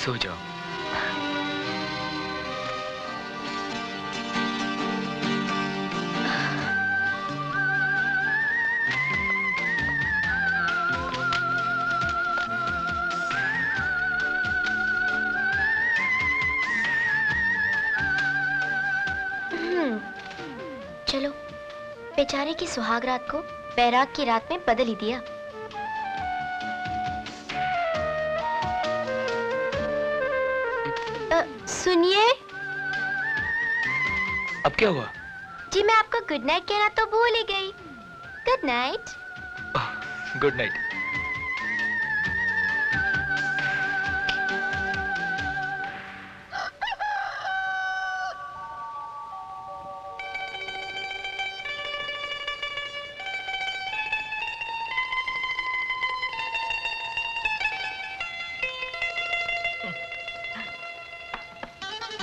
सो जाओ। चलो बेचारे की सुहाग रात को बैराग की रात में बदल ही दिया। सुनिए। अब क्या हुआ? जी मैं आपको गुड नाइट कहना तो भूल ही गई। Good night. Good night.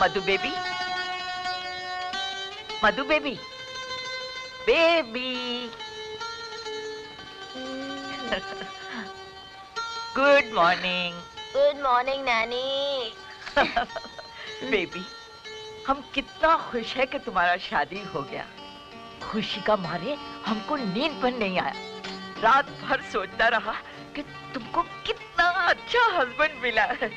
Madhu baby, Madhu baby, baby. Good morning. Good morning nanny. Baby, हम कितना खुश है कि तुम्हारा शादी हो गया। खुशी का मारे हमको नींद पर नहीं आया। रात भर सोचता रहा कि तुमको कितना अच्छा हस्बैंड मिला है।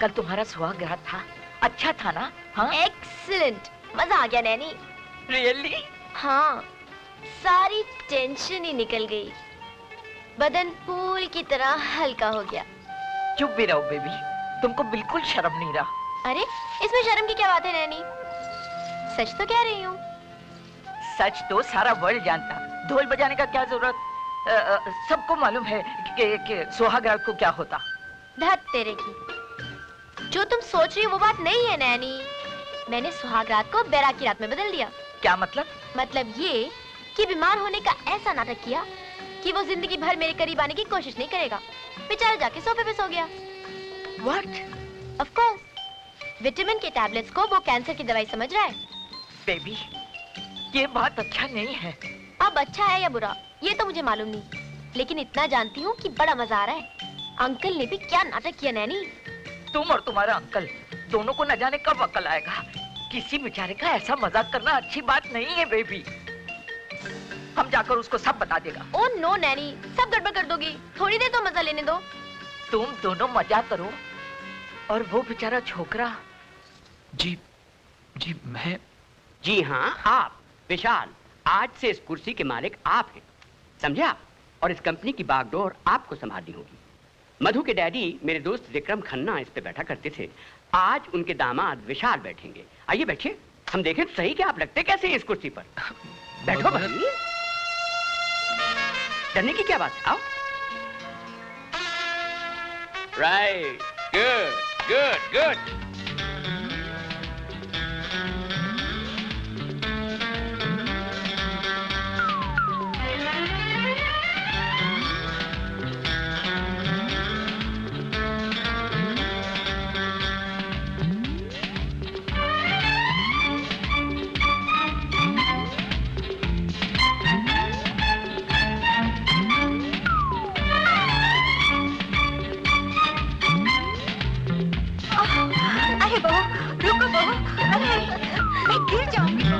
कल तुम्हारा सुहाग रात था, अच्छा था ना? हाँ, एक्सीलेंट, मजा आ गया नैनी। रियली? हाँ, सारी टेंशन ही निकल गई, बदन फूल की तरह हल्का हो गया। चुप भी रहो बेबी, तुमको बिल्कुल शर्म नहीं रहा। अरे इसमें शर्म की क्या बात है नैनी, सच तो कह रही हूँ। सच तो सारा वर्ल्ड जानता, ढोल बजाने का क्या जरूरत। सबको मालूम है कि सुहाग रात को क्या होता। धत तेरे की, जो तुम सोच रही हो वो बात नहीं है नैनी। मैंने सुहाग रात को बैराग की रात में बदल दिया। क्या मतलब? मतलब ये कि बीमार होने का ऐसा नाटक किया कि वो जिंदगी भर मेरे करीब आने की कोशिश नहीं करेगा। बेचारा जाके सोफे पे सो गया। What? Of course, विटामिन के टैबलेट्स को वो कैंसर की दवाई समझ रहा है। बेबी, ये बात अच्छा नहीं है। अब अच्छा है या बुरा ये तो मुझे मालूम नहीं, लेकिन इतना जानती हूँ कि बड़ा मजा आ रहा है। अंकल ने भी क्या नाटक किया नैनी। तुम और तुम्हारा अंकल दोनों को न जाने कब अकल आएगा। किसी बेचारे का ऐसा मजाक करना अच्छी बात नहीं है बेबी। हम जाकर उसको सब बता देगा। ओ नो नैनी, सब गड़बड़ कर दोगी। थोड़ी देर तो मजा लेने दो। तुम दोनों मजा करो और वो बेचारा छोकरा। जी मैं। जी हाँ, आप विशाल, आज से इस कुर्सी के मालिक आप हैं, समझे आप? और इस कंपनी की बागडोर आपको संभालनी होगी। मधु के डैडी मेरे दोस्त विक्रम खन्ना इस पे बैठा करते थे, आज उनके दामाद विशाल बैठेंगे। आइए बैठिए, हम देखें तो सही कि आप लगते कैसे हैं इस कुर्सी पर। बैठो भाई, डरने की क्या बात है, आओ। Right, good good good. अरे बहू, रुको बहू, अरे मैं गिर जाऊंगी बहू।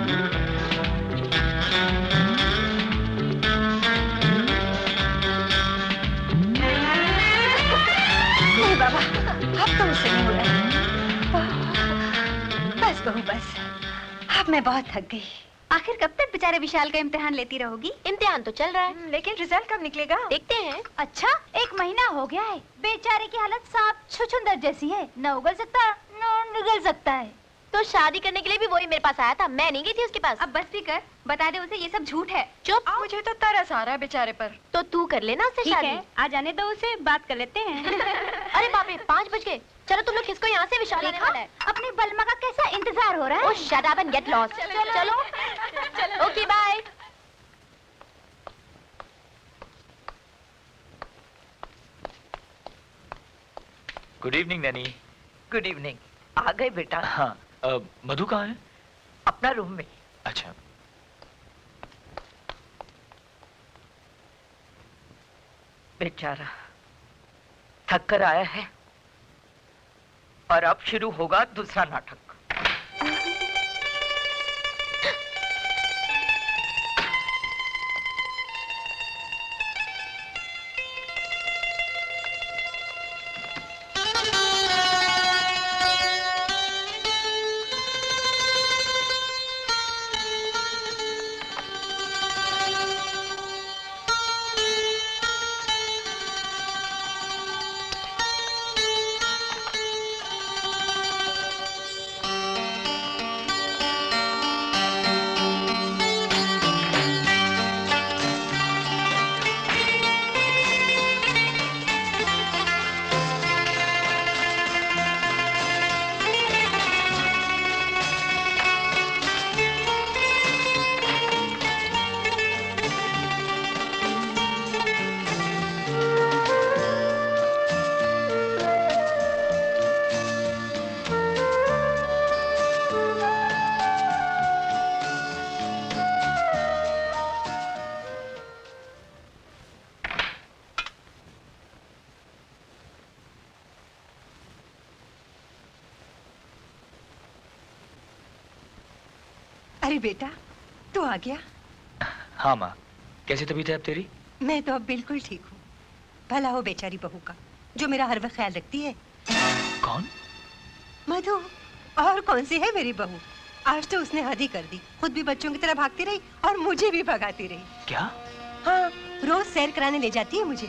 नहीं बाबा, अब तो मुझसे नहीं हो रहा है। बस बहू बस, अब मैं बहुत थक गई। आखिर कब तक बेचारे विशाल का इम्तिहान लेती रहोगी? इम्तिहान तो चल रहा है, लेकिन रिजल्ट कब निकलेगा? देखते हैं। अच्छा, 1 महीना हो गया है। बेचारे की हालत सांप छुछुंदर जैसी है, न उगल सकता न निगल सकता है। तो शादी करने के लिए भी वही मेरे पास आया था, मैं नहीं गई थी उसके पास। अब बस भी कर, बता दे उसे ये सब झूठ है। चुप। मुझे तो तरस आ रहा है बेचारे पर। तो तू कर लेना उससे ठीक शादी। है, आ जाने दो उसे, बात कर लेते हैं। अरे बाप रे, 5 बज गए। चलो तुम लोग खिसको यहाँ से, विशाल आने वाला है। अपनी बलमा का कैसा इंतजार हो रहा है? Oh shut up and get lost. चलो okay bye. Good evening nanny. Good evening. आ गए बेटा? हाँ, मधु कहाँ है? अपना रूम में। अच्छा। बेचारा थक कर आया है और अब शुरू होगा दूसरा नाटक। अरे बेटा, तू आ गया? हाँ माँ, कैसी तबीयत है अब तेरी? मैं तो अब बिल्कुल ठीक हूँ। भला हो बेचारी बहू का, जो मेरा हर वक्त ख्याल रखती है। कौन? मधु। और कौन सी है मेरी बहू? आज तो उसने हद ही कर दी, खुद भी बच्चों की तरह भागती रही और मुझे भी भगाती रही। क्या? हाँ, रोज सैर कराने ले जाती है मुझे।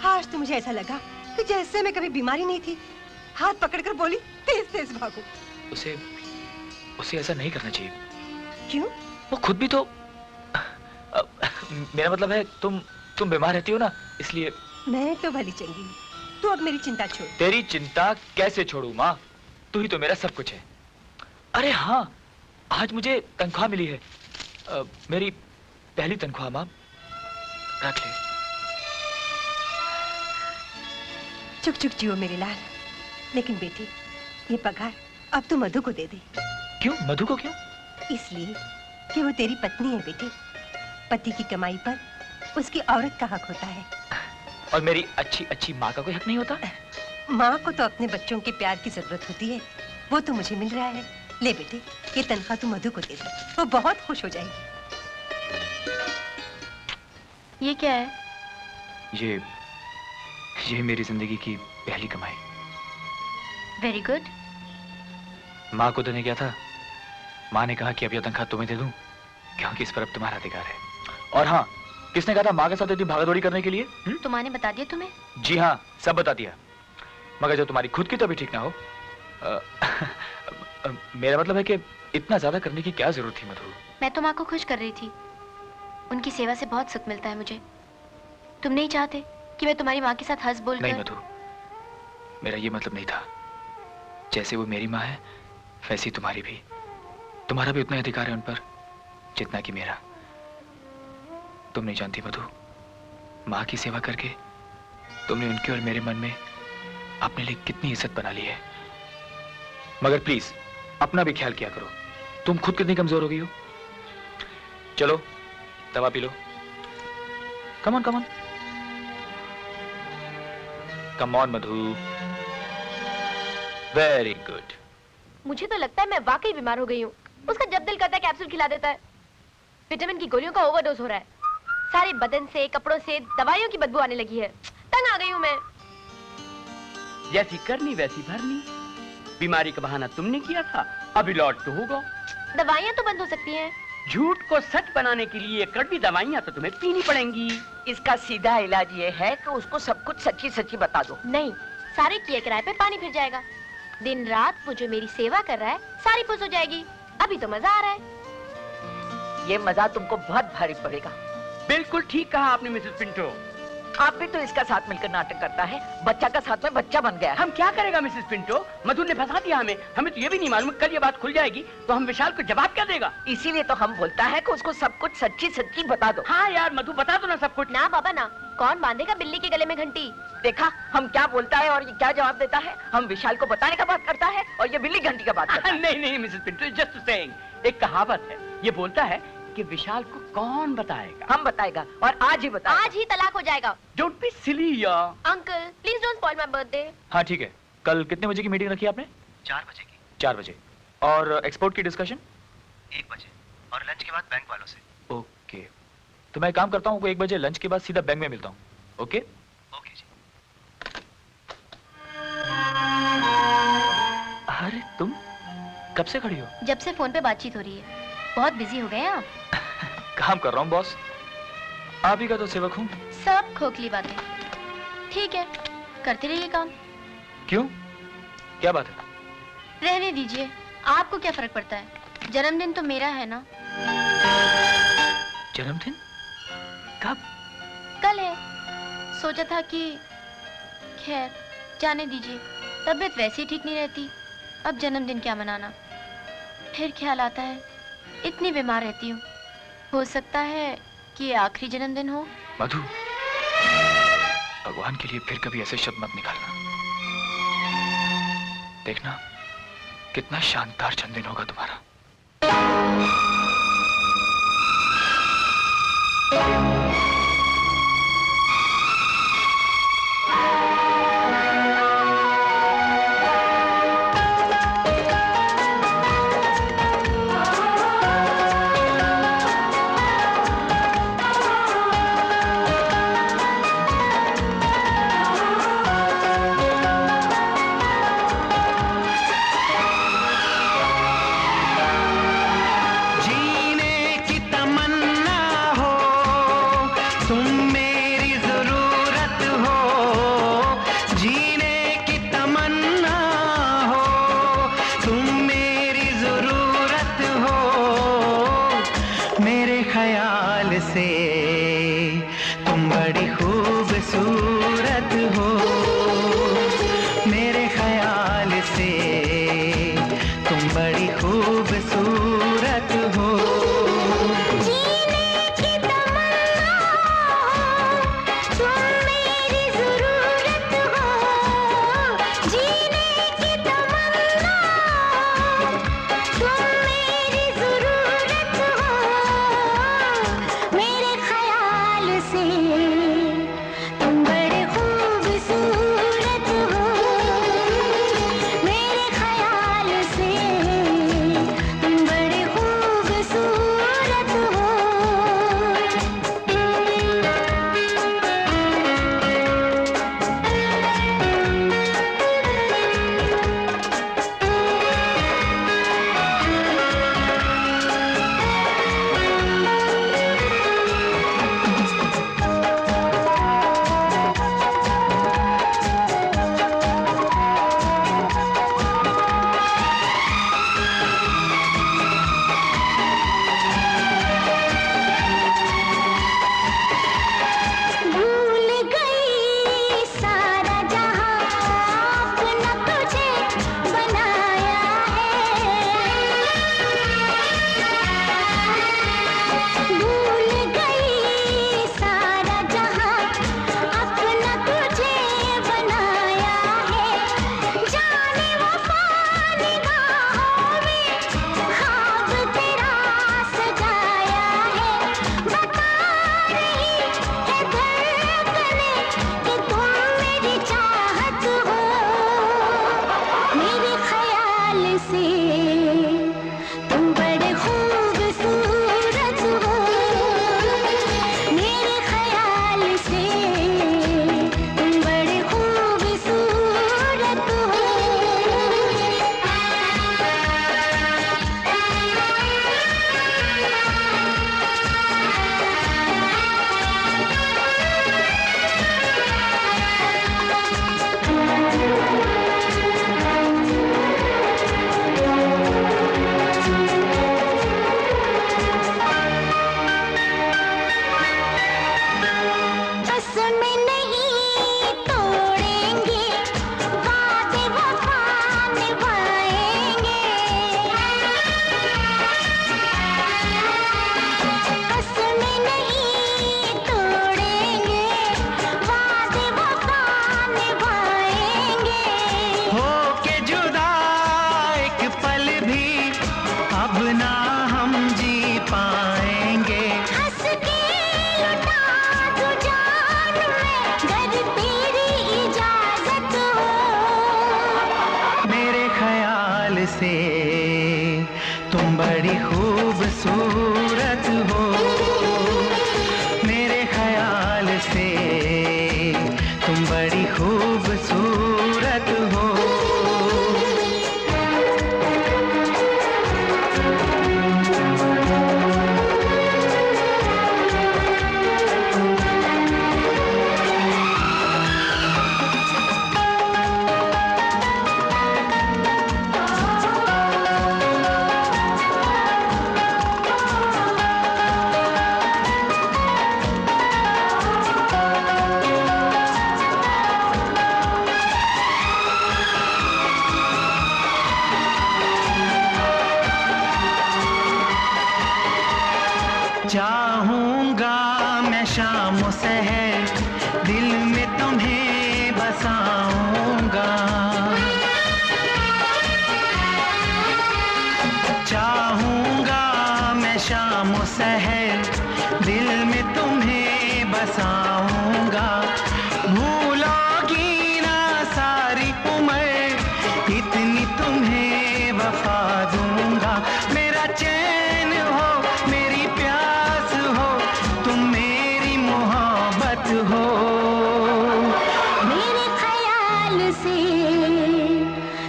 आज तो मुझे ऐसा लगा कि जैसे मैं कभी बीमारी नहीं थी। हाथ पकड़कर बोली, तेज तेज भागो। उसे ऐसा नहीं करना चाहिए। क्यों? वो खुद भी तो मेरा मतलब है तुम बीमार रहती हो ना, इसलिए। मैं तो भली चंगी हूँ, तू अब मेरी चिंता छोड़। तेरी चिंता कैसे छोड़ू माँ? तू ही तो मेरा सब कुछ है। अरे हाँ, आज मुझे तनख्वाह मिली है, मेरी पहली तनख्वाह। माँ रख ले। चुक चुक जियो मेरे लाल। लेकिन बेटी, ये पगार अब तू मधु को दे दे। क्यों? मधु को क्यों? इसलिए कि वो तेरी पत्नी है बेटी। पति की कमाई पर उसकी औरत का हक होता है। और मेरी अच्छी अच्छी माँ का कोई हक नहीं होता? माँ को तो अपने बच्चों के प्यार की जरूरत होती है, वो तो मुझे मिल रहा है। ले बेटे, ये तनख्वाह तू मधु को दे दे, वो बहुत खुश हो जाएगी। ये क्या है? ये मेरी जिंदगी की पहली कमाई। Very good. माँ को देने गया था, माँ ने कहा कि अब यह तनख्वाह तुम्हें दे दूं, क्योंकि इस पर अब तुम्हारा अधिकार है। और हाँ, किसने कहा था माँ के साथ इतनी भागदौड़ी करने के लिए? तो माँ ने बता दिया तुम्हें? जी हाँ, सब बता दिया। मगर जब तुम्हारी खुद की तबीयत ठीक ना हो, मेरा मतलब है कि इतना ज्यादा करने की क्या जरूरत थी मधु? मैं तो माँ को खुश कर रही थी। उनकी सेवा से बहुत सुख मिलता है मुझे। तुम नहीं चाहते कि मैं तुम्हारी माँ के साथ हंस बोल कर? नहीं मधु, मेरा ये मतलब नहीं था। जैसे वो मेरी माँ है, वैसी तुम्हारी भी। तुम्हारा भी उतना अधिकार है उन पर जितना कि मेरा। तुम नहीं जानती मधु, माँ की सेवा करके तुमने उनके और मेरे मन में अपने लिए कितनी इज्जत बना ली है। मगर प्लीज अपना भी ख्याल किया करो। तुम खुद कितनी कमजोर हो गई हो। चलो दवा P low. Come on come on come on Madhu. Very good. मुझे तो लगता है मैं वाकई बीमार हो गई हूँ। उसका जब दिल करता है कैप्सूल खिला देता है। विटामिन की गोलियों का ओवरडोज हो रहा है। सारे बदन से, कपड़ों से दवाइयों की बदबू आने लगी है। तंग आ गई हूँ मैं। जैसी करनी वैसी भरनी। बीमारी का बहाना तुमने किया था, अब इलाज तो होगा। दवाइयाँ तो बंद हो सकती हैं। झूठ को सच बनाने के लिए कड़वी दवाइयाँ तो तुम्हें पीनी पड़ेंगी। इसका सीधा इलाज ये है कि उसको सब कुछ सच्ची सच्ची बता दो। नहीं, सारे किए किराए पे पानी फिर जाएगा। दिन रात वो जो मेरी सेवा कर रहा है सारी फुस हो जाएगी। अभी तो मजा आ रहा है। ये मजा तुमको बहुत भारी पड़ेगा। बिल्कुल ठीक कहा आपने मिसेस पिंटो। आप भी तो इसका साथ मिलकर नाटक करता है। बच्चा का साथ में बच्चा बन गया। हम क्या करेगा मिसेस पिंटो? मधु ने फंसा दिया हमें। हमें तो ये भी नहीं मालूम कल ये बात खुल जाएगी तो हम विशाल को जवाब क्या देगा। इसीलिए तो हम बोलता है कि उसको सब कुछ सच्ची सच्ची बता दो। हाँ यार मधु, बता दो ना सब कुछ। ना बाबा ना, कौन बांधेगा बिल्ली के गले में घंटी? देखा हम क्या बोलता है और ये क्या जवाब देता है। हम विशाल को बताने का बात करता है और ये बिल्ली घंटी का बात करता है। नहीं नहीं मिसेस पिंटो, जस्ट सेइंग। एक कहावत है, ये बोलता है कि विशाल को कौन बताएगा? हम बताएगा और आज ही बताएगा। आज ही तलाक हो जाएगा। डोंट बी सिली यार। Uncle please don't spoil my birthday. हाँ ठीक है। कल कितने बजे की मीटिंग रखी आपने? 4 बजे की। 4 बजे। और एक्सपोर्ट की डिस्कशन? 1 बजे। और लंच के बाद बैंक वालों से। ओके, तो मैं काम करता हूँ, 1 बजे लंच के बाद सीधा बैंक में मिलता हूँ। ओके ओके जी। अरे तुम कब से खड़ी हो? जब से फोन पे बातचीत हो रही है। बहुत बिजी हो गए हैं आप। काम कर रहा हूँ बॉस, आप ही का तो सेवक हूँ। सब खोखली बातें। ठीक है, करते रहिए काम। क्यों, क्या बात है? रहने दीजिए, आपको क्या फर्क पड़ता है? जन्मदिन तो मेरा है ना। जन्मदिन कब? कल है। सोचा था कि खैर जाने दीजिए, तबीयत वैसे ही ठीक नहीं रहती, अब जन्मदिन क्या मनाना। फिर ख्याल आता है इतनी बीमार रहती हूँ, हो सकता है कि ये आखिरी जन्मदिन हो। मधु, भगवान के लिए फिर कभी ऐसे शब्द मत निकालना। देखना कितना शानदार जन्मदिन होगा तुम्हारा। ना हम जी पाएंगे। हंस के लुटा दो जान में, अगर तेरी इजाजत हो। मेरे ख्याल से तुम बड़ी खूबसूरत हो, मेरे ख्याल से तुम बड़ी खूबसूरत हो। चाहूंगा मैं शाम सहर, दिल में तुम्हें बसाऊंगा। चाहूंगा मैं शाम सहर, दिल में तुम्हें बसाऊंगा। भूलोगी ना सारी उम्र, इतनी तुम्हें वफा दूंगा। मेरा चैन हो, मेरी प्यास हो, तुम मेरी मोहब्बत हो। मेरे ख्याल से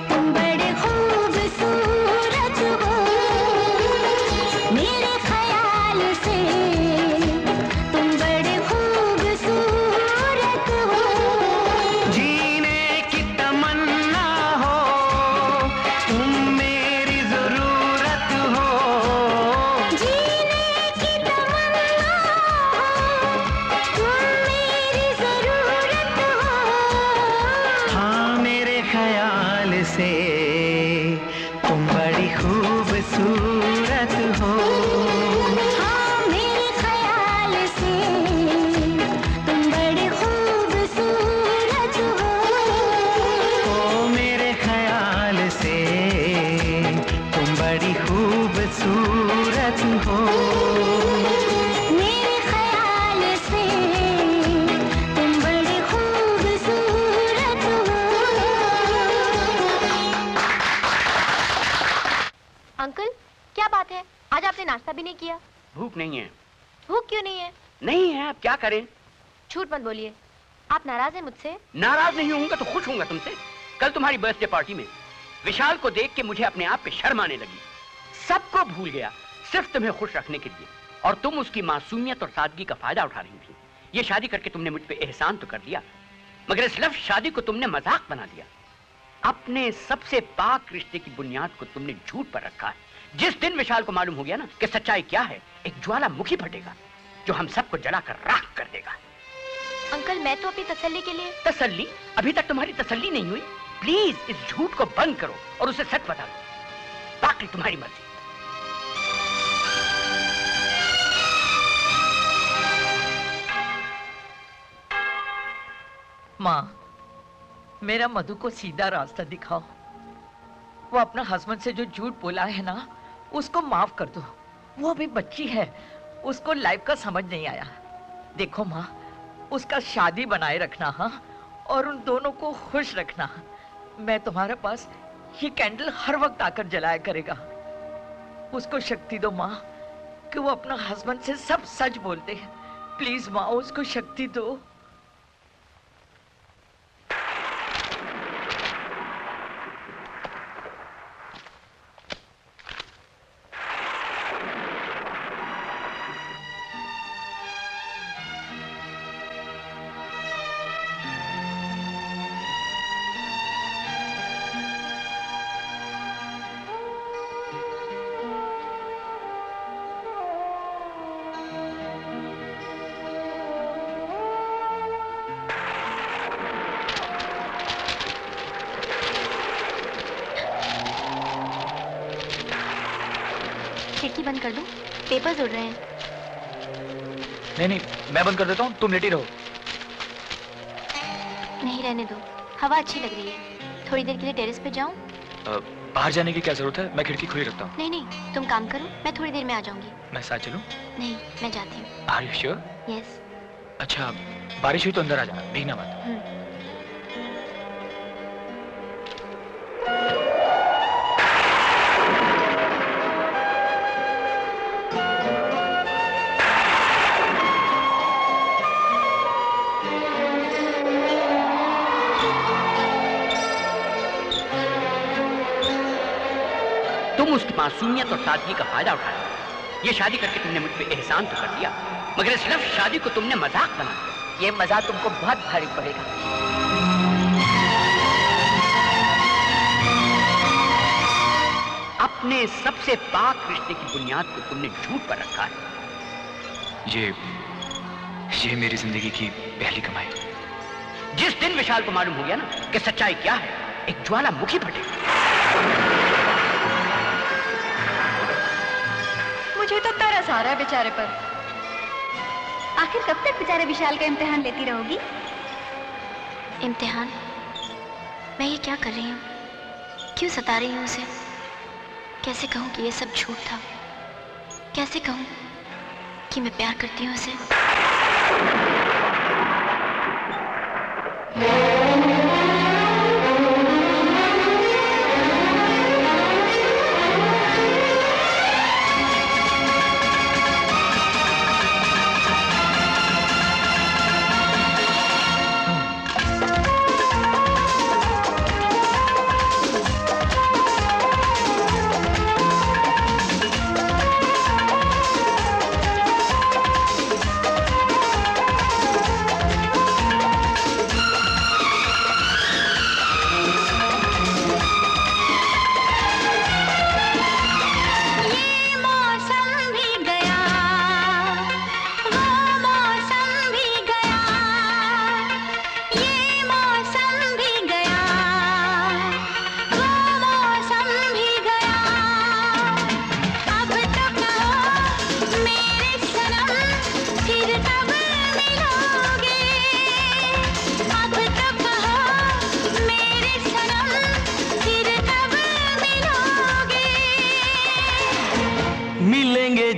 तुम बड़े खूबसूरत हो, मेरे ख्याल से तुम बड़े खूबसूरत हो। जीने की तमन्ना हो, तुम मेरी जरूरत हो। जीने की तमन्ना हो, तुम मेरी जरूरत हो। हाँ मेरे ख्याल से तुम बड़ी खूबसूरत हो। हाँ मेरे ख्याल से तुम बड़े खूबसूरत हो। ओ मेरे ख्याल से तुम बड़ी खूबसूरत हो। मेरे ख्याल से तुम बड़े खूबसूरत हो। अंकल क्या बात है, आज आपने नाश्ता भी नहीं किया? भूख नहीं है। भूख क्यों नहीं है? नहीं है, अब क्या करें? झूठ मत बोलिए, आप नाराज हैं मुझसे? नाराज नहीं होऊंगा तो खुश होऊंगा तुमसे। कल तुम्हारी बर्थडे पार्टी में विशाल को देख के मुझे अपने आप पे शर्म आने लगी। सबको भूल गया सिर्फ तुम्हें खुश रखने के लिए, और तुम उसकी मासूमियत और सादगी का फायदा उठा रही थी। ये शादी करके तुमने मुझ पे एहसान तो कर दिया, मगर इस लफ्ज़ शादी को तुमने मजाक बना दिया। अपने सबसे पाक रिश्ते की बुनियाद को तुमने झूठ पर रखा है। जिस दिन विशाल को मालूम हो गया ना कि सच्चाई क्या है, एक ज्वालामुखी फटेगा जो हम सबको जलाकर राख कर देगा। अंकल मैं तो अपनी तसल्ली के लिए। तसल्ली? अभी तक तुम्हारी तसल्ली नहीं हुई। प्लीज इस झूठ को बंद करो और उसे सच बता दो, बाकी तुम्हारी मर्जी। माँ, मेरा मधु को सीधा रास्ता दिखाओ। वो अपना हस्बैंड से जो झूठ बोला है ना, उसको माफ कर दो। वो अभी बच्ची है, उसको लाइफ का समझ नहीं आया। देखो माँ, उसका शादी बनाए रखना, हाँ, और उन दोनों को खुश रखना। मैं तुम्हारे पास ये कैंडल हर वक्त आकर जलाया करेगा। उसको शक्ति दो माँ कि वो अपना हस्बैंड से सब सच बोलते हैं। प्लीज माँ, उसको शक्ति दो। खिड़की बंद कर दूं? पेपर्स उड़ रहे हैं। नहीं, मैं बंद कर देता हूँ, तुम लेटी रहो। नहीं रहने दो, हवा अच्छी लग रही है। थोड़ी देर के लिए टेरेस पे जाऊं? बाहर जाने की क्या जरूरत है? मैं खिड़की खुली रखता हूँ। नहीं नहीं, तुम काम करो, मैं थोड़ी देर में आ जाऊंगी। मैं साथ चलूं? नहीं, मैं जाती हूँ। Are you sure? यस। अच्छा, बारिश हुई तो अंदर आ जाना, भीगना मत। तुम उसकी मासूमियत और सादगी का फायदा उठाया। ये शादी करके तुमने मुझ पे एहसान तो कर दिया, मगर इस लफ्ज़ शादी को तुमने मजाक बना दिया। ये मजाक तुमको बहुत भारी पड़ेगा। अपने सबसे पाक रिश्ते की बुनियाद को तुमने झूठ पर रखा है। ये मेरी जिंदगी की पहली कमाई। जिस दिन विशाल को मालूम हो गया ना कि सच्चाई क्या है, एक ज्वालामुखी फटेगी। मुझे तो तरस आ रहा है बेचारे पर। आखिर कब तक बेचारे विशाल का इम्तिहान लेती रहोगी? इम्तिहान? मैं ये क्या कर रही हूँ? क्यों सता रही हूँ उसे? कैसे कहूँ कि ये सब झूठ था? कैसे कहूँ कि मैं प्यार करती हूँ उसे?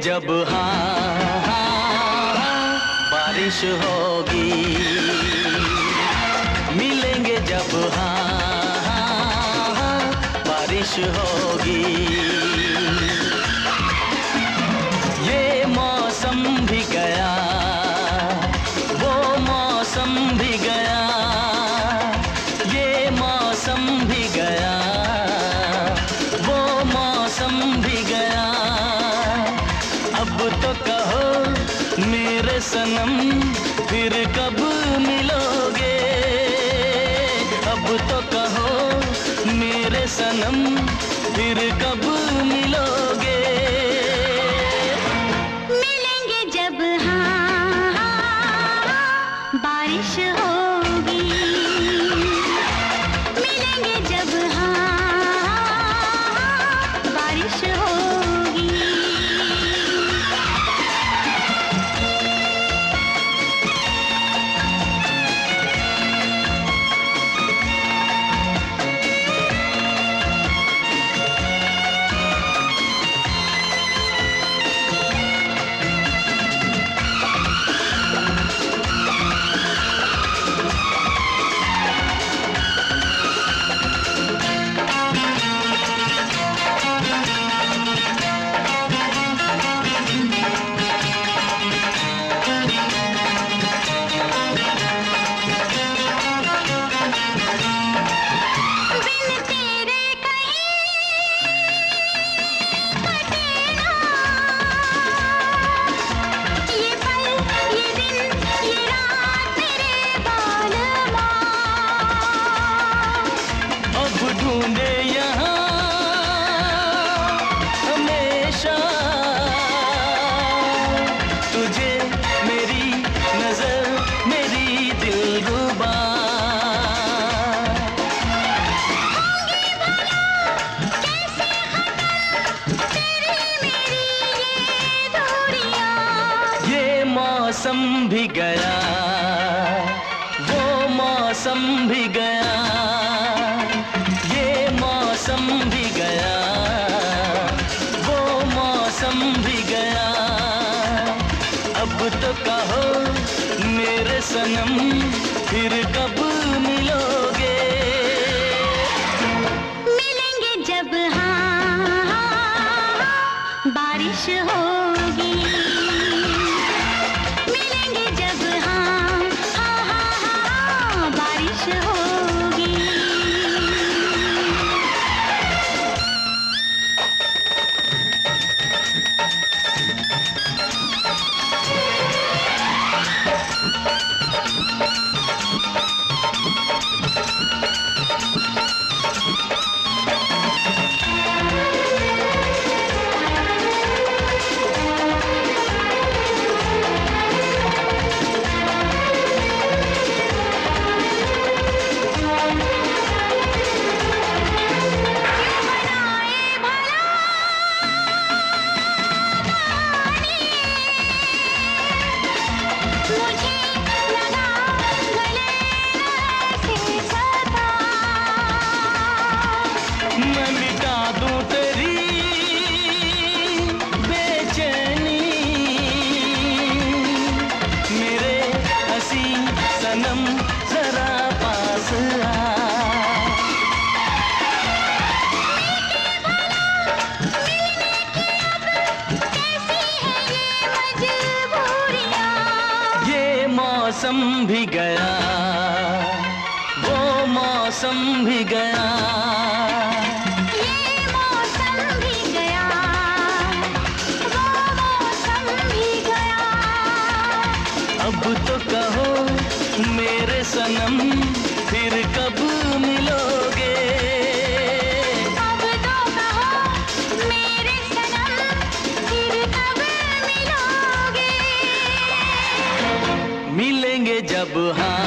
जब बारिश होगी, मिलेंगे जब बारिश होगी। ये मौसम भी गया, वो मौसम भी गया, ये मौसम भी गया, वो मौसम भी गया। अब तो कहो मेरे सनम फिर कब मिलोगे, अब तो कहो मेरे सनम फिर कब मिलोगे। मिलेंगे जब बारिश होगी, मिलेंगे जब बारिश होगी। मौसम भी गया, वो मौसम भी गया, ये मौसम भी गया, वो मौसम भी गया। अब तो कहो मेरे सनम फिर कब मिलोगे? मिलेंगे जब हाँ बारिश होगी, मिलेंगे जब हाँ बारिश होगी। मैं मिटा दूं तेरी बेचैनी, मेरे हसी सनम जरा पास आ। ये मौसम भी गया, वो मौसम भी गया। अब तो कहो मेरे सनम फिर कब मिलोगे? अब तो कहो मेरे सनम फिर कब मिलोगे? मिलेंगे जब हाँ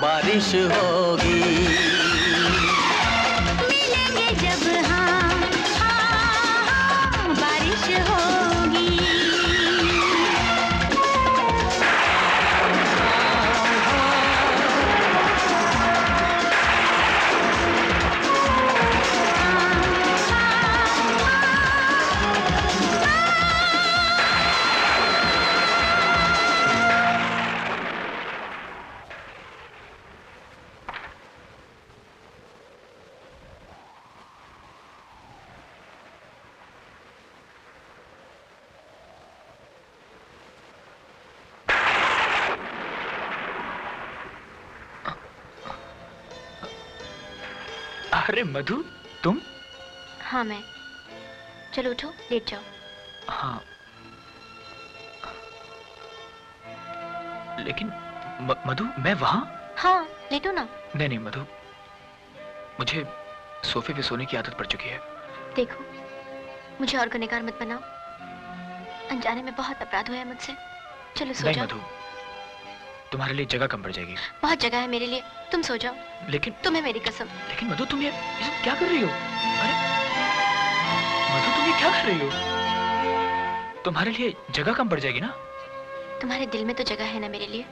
बारिश होगी, मिलेंगे जब हाँ बारिश होगी। अरे मधु, तुम? हाँ मैं। चलो उठो, लेट जाओ। हाँ, लेकिन मधु मैं वहां? हाँ लेटो ना। नहीं नहीं मधु, मुझे सोफे पे सोने की आदत पड़ चुकी है। देखो, मुझे और गुनहगार मत बनाओ। अनजाने में बहुत अपराध हुआ है मुझसे। चलो सो नहीं जाओ। मधु, तुम्हारे लिए जगह कम पड़ जाएगी। बहुत जगह है मेरे लिए, तुम सो जाओ। लेकिन तुम्हें मेरी कसम। लेकिन मधु तुम ये सब क्या कर रही हो? अरे मधु तुम ये क्या कर रही हो? तुम्हारे लिए जगह कम पड़ जाएगी ना? तुम्हारे दिल में तो जगह है ना मेरे लिए।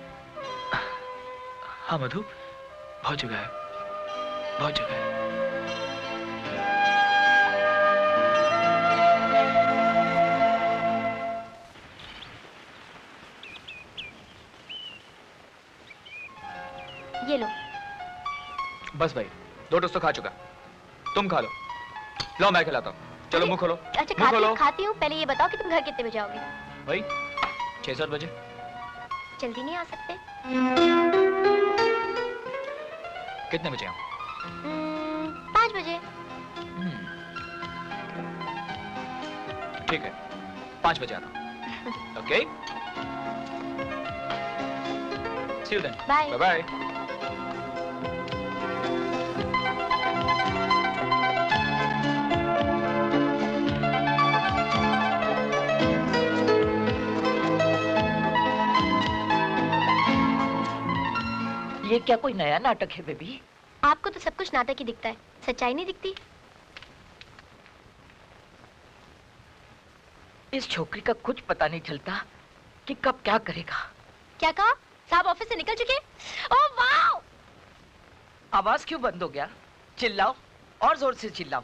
हाँ मधु, बहुत जगह है, बहुत जगह है। ये लो। बस भाई, 2 टोस्ट तो खा चुका, तुम खा लो। लो मैं खिलाता हूँ। चलो मुंह खोलो। अच्छा खाती हूँ। पहले ये बताओ कि तुम घर कितने बजे आओगे? भाई 6-7 बजे। जल्दी नहीं आ सकते? कितने बजे आऊँ? 5 बजे। ठीक है, 5 बजे आना। Okay, see you then. Bye bye. ये क्या कोई नया नाटक है बेबी? आपको तो सब कुछ नाटक ही दिखता है, सच्चाई नहीं दिखती। इस छोकरी का कुछ पता नहीं चलता कि कब क्या करेगा। क्या कहा? साहब ऑफिस से निकल चुके? Oh wow! आवाज क्यों बंद हो गया? चिल्लाओ और जोर से चिल्लाओ।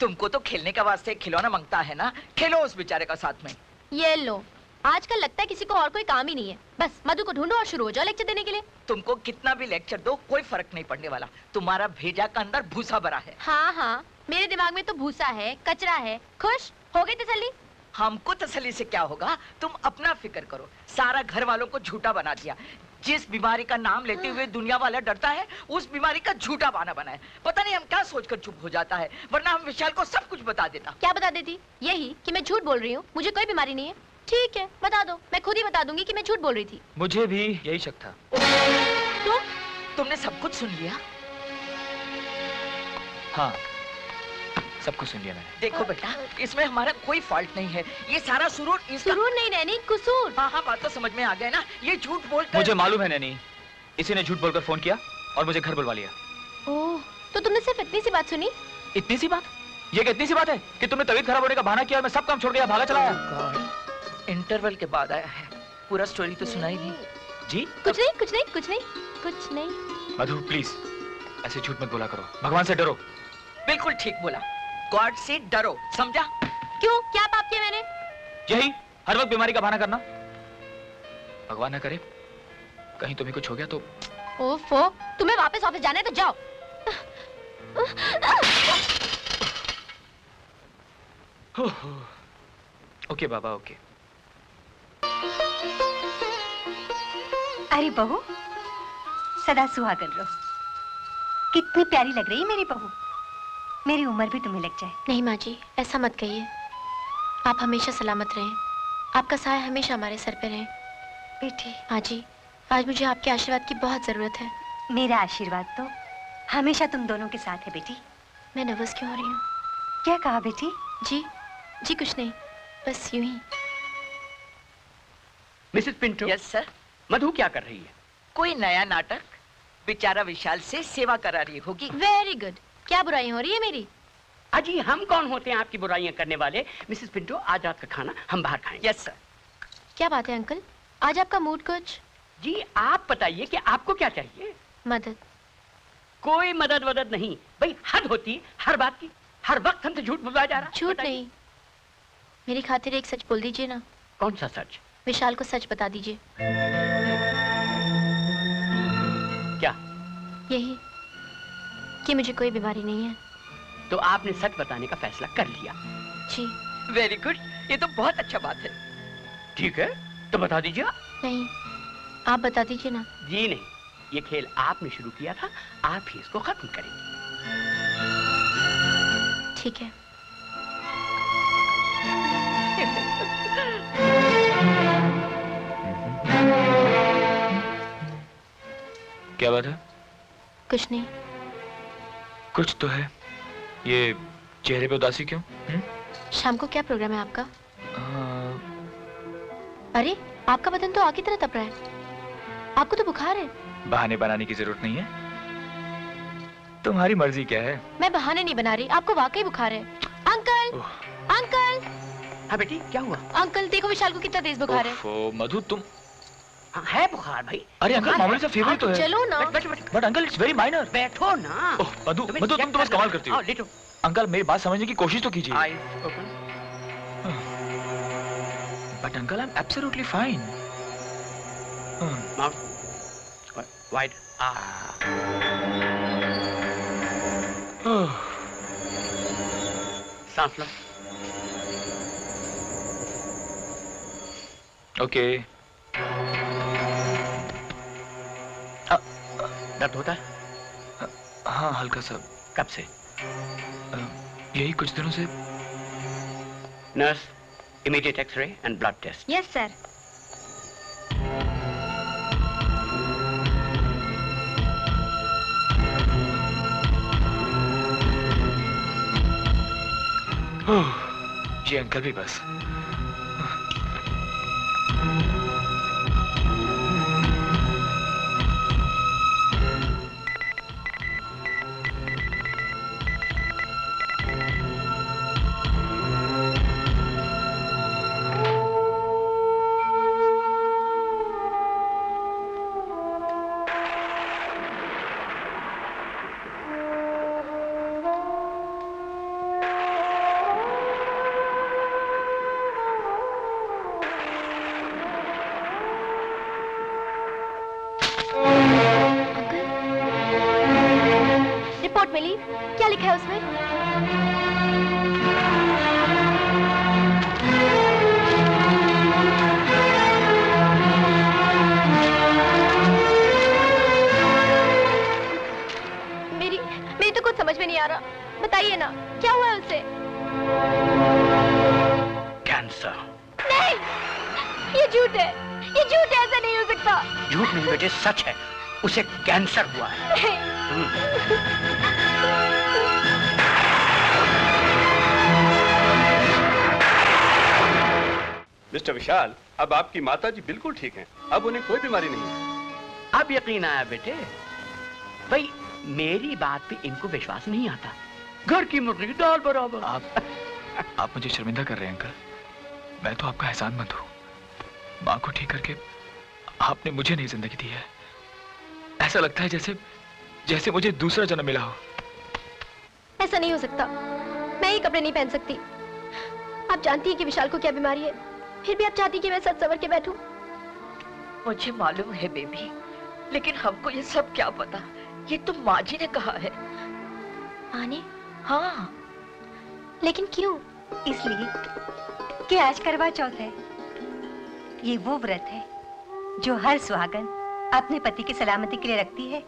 तुमको तो खेलने का वास्ते खिलौना मांगता है ना, खेलो उस बेचारे का साथ में। ये लो, आजकल लगता है किसी को और कोई काम ही नहीं है। बस मधु को ढूंढो और शुरू हो जाओ लेक्चर देने के लिए। तुमको कितना भी लेक्चर दो कोई फर्क नहीं पड़ने वाला। तुम्हारा भेजा का अंदर भूसा भरा है। हाँ हाँ, मेरे दिमाग में तो भूसा है, कचरा है। खुश हो गई तसल्ली? हमको तसल्ली से क्या होगा, तुम अपना फिक्र करो। सारा घर वालों को झूठा बना दिया। जिस बीमारी का नाम लेते हुए दुनिया वाला डरता है, उस बीमारी का झूठा बहाना बनाया। पता नहीं हम क्या सोचकर चुप हो जाता है, वरना हम विशाल को सब कुछ बता देता। क्या बता देती? यही कि मैं झूठ बोल रही हूँ, मुझे कोई बीमारी नहीं है। ठीक है, बता दो, मैं खुद ही बता दूंगी कि मैं झूठ बोल रही थी। मुझे भी यही शक था। तुमने सब कुछ सुन लिया? हाँ, सब कुछ सुन लिया मैंने। देखो बेटा, इसमें हमारा कोई फॉल्ट नहीं है। ये सारा सुरूर सुरूर नहीं नैनी, कसूर। हाँ हाँ, बात तो समझ में आ गया ना। ये झूठ बोलकर मुझे मालूम है नैनी, इसी ने झूठ बोलकर फोन किया और मुझे घर बुलवा लिया। ओह, तो तुमने सिर्फ इतनी सी बात सुनी? इतनी सी बात? ये इतनी सी बात है कि तुमने तबीयत खराब होने का बहाना किया और मैं सब काम छोड़ गया, भागा चला आया। इंटरवल के बाद आया है, पूरा स्टोरी तो सुनाई नहीं। जी? कुछ नहीं, कुछ नहीं, कुछ नहीं, कुछ नहीं। मधु प्लीज ऐसे झूठ मत बोला करो, भगवान से डरो। बिल्कुल ठीक बोला, गॉड से डरो, समझा? क्यों, क्या पाप किया मैंने? यही हर वक्त बीमारी का बहाना करना। भगवान न करे कहीं तुम्हें कुछ हो गया तो। ओफो, तुम्हें वापस ऑफिस जाना है तो जाओ। ओके बाबा, ओके। अरे बहू, सदा सुहागन रहो। कितनी प्यारी लग रही है मेरी बहू। मेरी उम्र भी तुम्हें लग जाए। नहीं माँ जी, ऐसा मत कहिए। आप हमेशा सलामत रहें, आपका साया हमेशा हमारे सर पे रहे। बेटी। माँ जी, आज मुझे आपके आशीर्वाद की बहुत जरूरत है। मेरा आशीर्वाद तो हमेशा तुम दोनों के साथ है बेटी। मैं नर्वस क्यों हो रही हूँ? क्या कहा बेटी? जी कुछ नहीं, बस यूं ही। Missus Pinto. Yes sir. Madhu क्या कर रही है? कोई नया नाटक, बेचारा विशाल से सेवा करा रही होगी। Very good. क्या बुराई हो रही है मेरी? अजी हम कौन होते हैं आपकी बुराइयां करने वाले? मिसेस पिंटो, आज रात का खाना हम बाहर खाएंगे। Yes sir. क्या बात है अंकल, आज आपका मूड कुछ? जी आप बताइए कि आपको क्या चाहिए? मदद। कोई मदद वदद नहीं भाई, हद होती है हर बात की। हर वक्त हमसे झूठ बुलवाया जा रहा। झूठ नहीं, मेरी खातिर एक सच बोल दीजिए ना। कौन सा सच? विशाल को सच बता दीजिए। क्या? यही कि मुझे कोई बीमारी नहीं है। तो आपने सच बताने का फैसला कर लिया? जी। वेरी गुड, ये तो बहुत अच्छा बात है। ठीक है, तो बता दीजिए। नहीं, आप बता दीजिए ना। जी नहीं, ये खेल आपने शुरू किया था, आप ही इसको खत्म करेंगे। ठीक है। क्या बात है? कुछ नहीं। कुछ तो है। ये चेहरे पे उदासी क्यों? शाम को क्या प्रोग्राम है आपका? अरे आपका बदन तो आग की तरह तप रहा है। आपको तो बुखार है। बहाने बनाने की जरूरत नहीं है, तुम्हारी मर्जी क्या है। मैं बहाने नहीं बना रही, आपको वाकई बुखार है। Uncle, uncle. हाँ बेटी, क्या हुआ? अंकल देखो विशाल को कितना तेज बुखार है। ओह मधु तुम। हाँ, है बुखार भाई। अरे अंकल मामूली सा फीवर तो है। चलो ना। But uncle it's very minor. बैठो ना। ओह मधु, मधु तुम तो बस कमाल करती हो। अंकल मेरी बात समझने की कोशिश तो कीजिए। But uncle I am absolutely fine. Wide. सांस लो। ओके। दर्द होता है? हाँ हल्का सा। कब से? यही कुछ दिनों से। Nurse, immediate x-ray and blood test. Yes sir. ये अंकल भी बस। क्या लिखा है उसमें? मेरी तो कुछ समझ में नहीं आ रहा। बताइए ना, क्या हुआ है उसे? कैंसर। नहीं, ये झूठ है, ये झूठ है, ऐसा नहीं हो सकता। झूठ नहीं बेटे, सच है, उसे कैंसर हुआ है। मिस्टर विशाल, अब आपकी माताजी बिल्कुल ठीक हैं। अब उन्हें कोई बीमारी नहीं है। अब यकीन आया बेटे। भाई मेरी बात पे इनको विश्वास नहीं आता। घर की मुर्गी की दाल बराबर। आप मुझे शर्मिंदा कर रहे हैं अंकल। मैं तो आपका एहसानमंद हूँ। माँ को ठीक करके आपने मुझे नई जिंदगी दी है। ऐसा लगता है जैसे मुझे दूसरा जन्म मिला हो। ऐसा नहीं हो सकता। मैं ये कपड़े नहीं पहन सकती। आप जानती हैं कि विशाल को क्या बीमारी है, फिर भी आप चाहती कि मैं सच सवर के बैठूं? मुझे मालूम है बेबी, लेकिन हमको ये सब क्या पता। ये तो माँ जी ने कहा है। माँ ने? हाँ। लेकिन क्यों? इसलिए कि आज करवा चौथ है। ये वो व्रत है जो हर सुहागन अपने पति की सलामती के लिए रखती है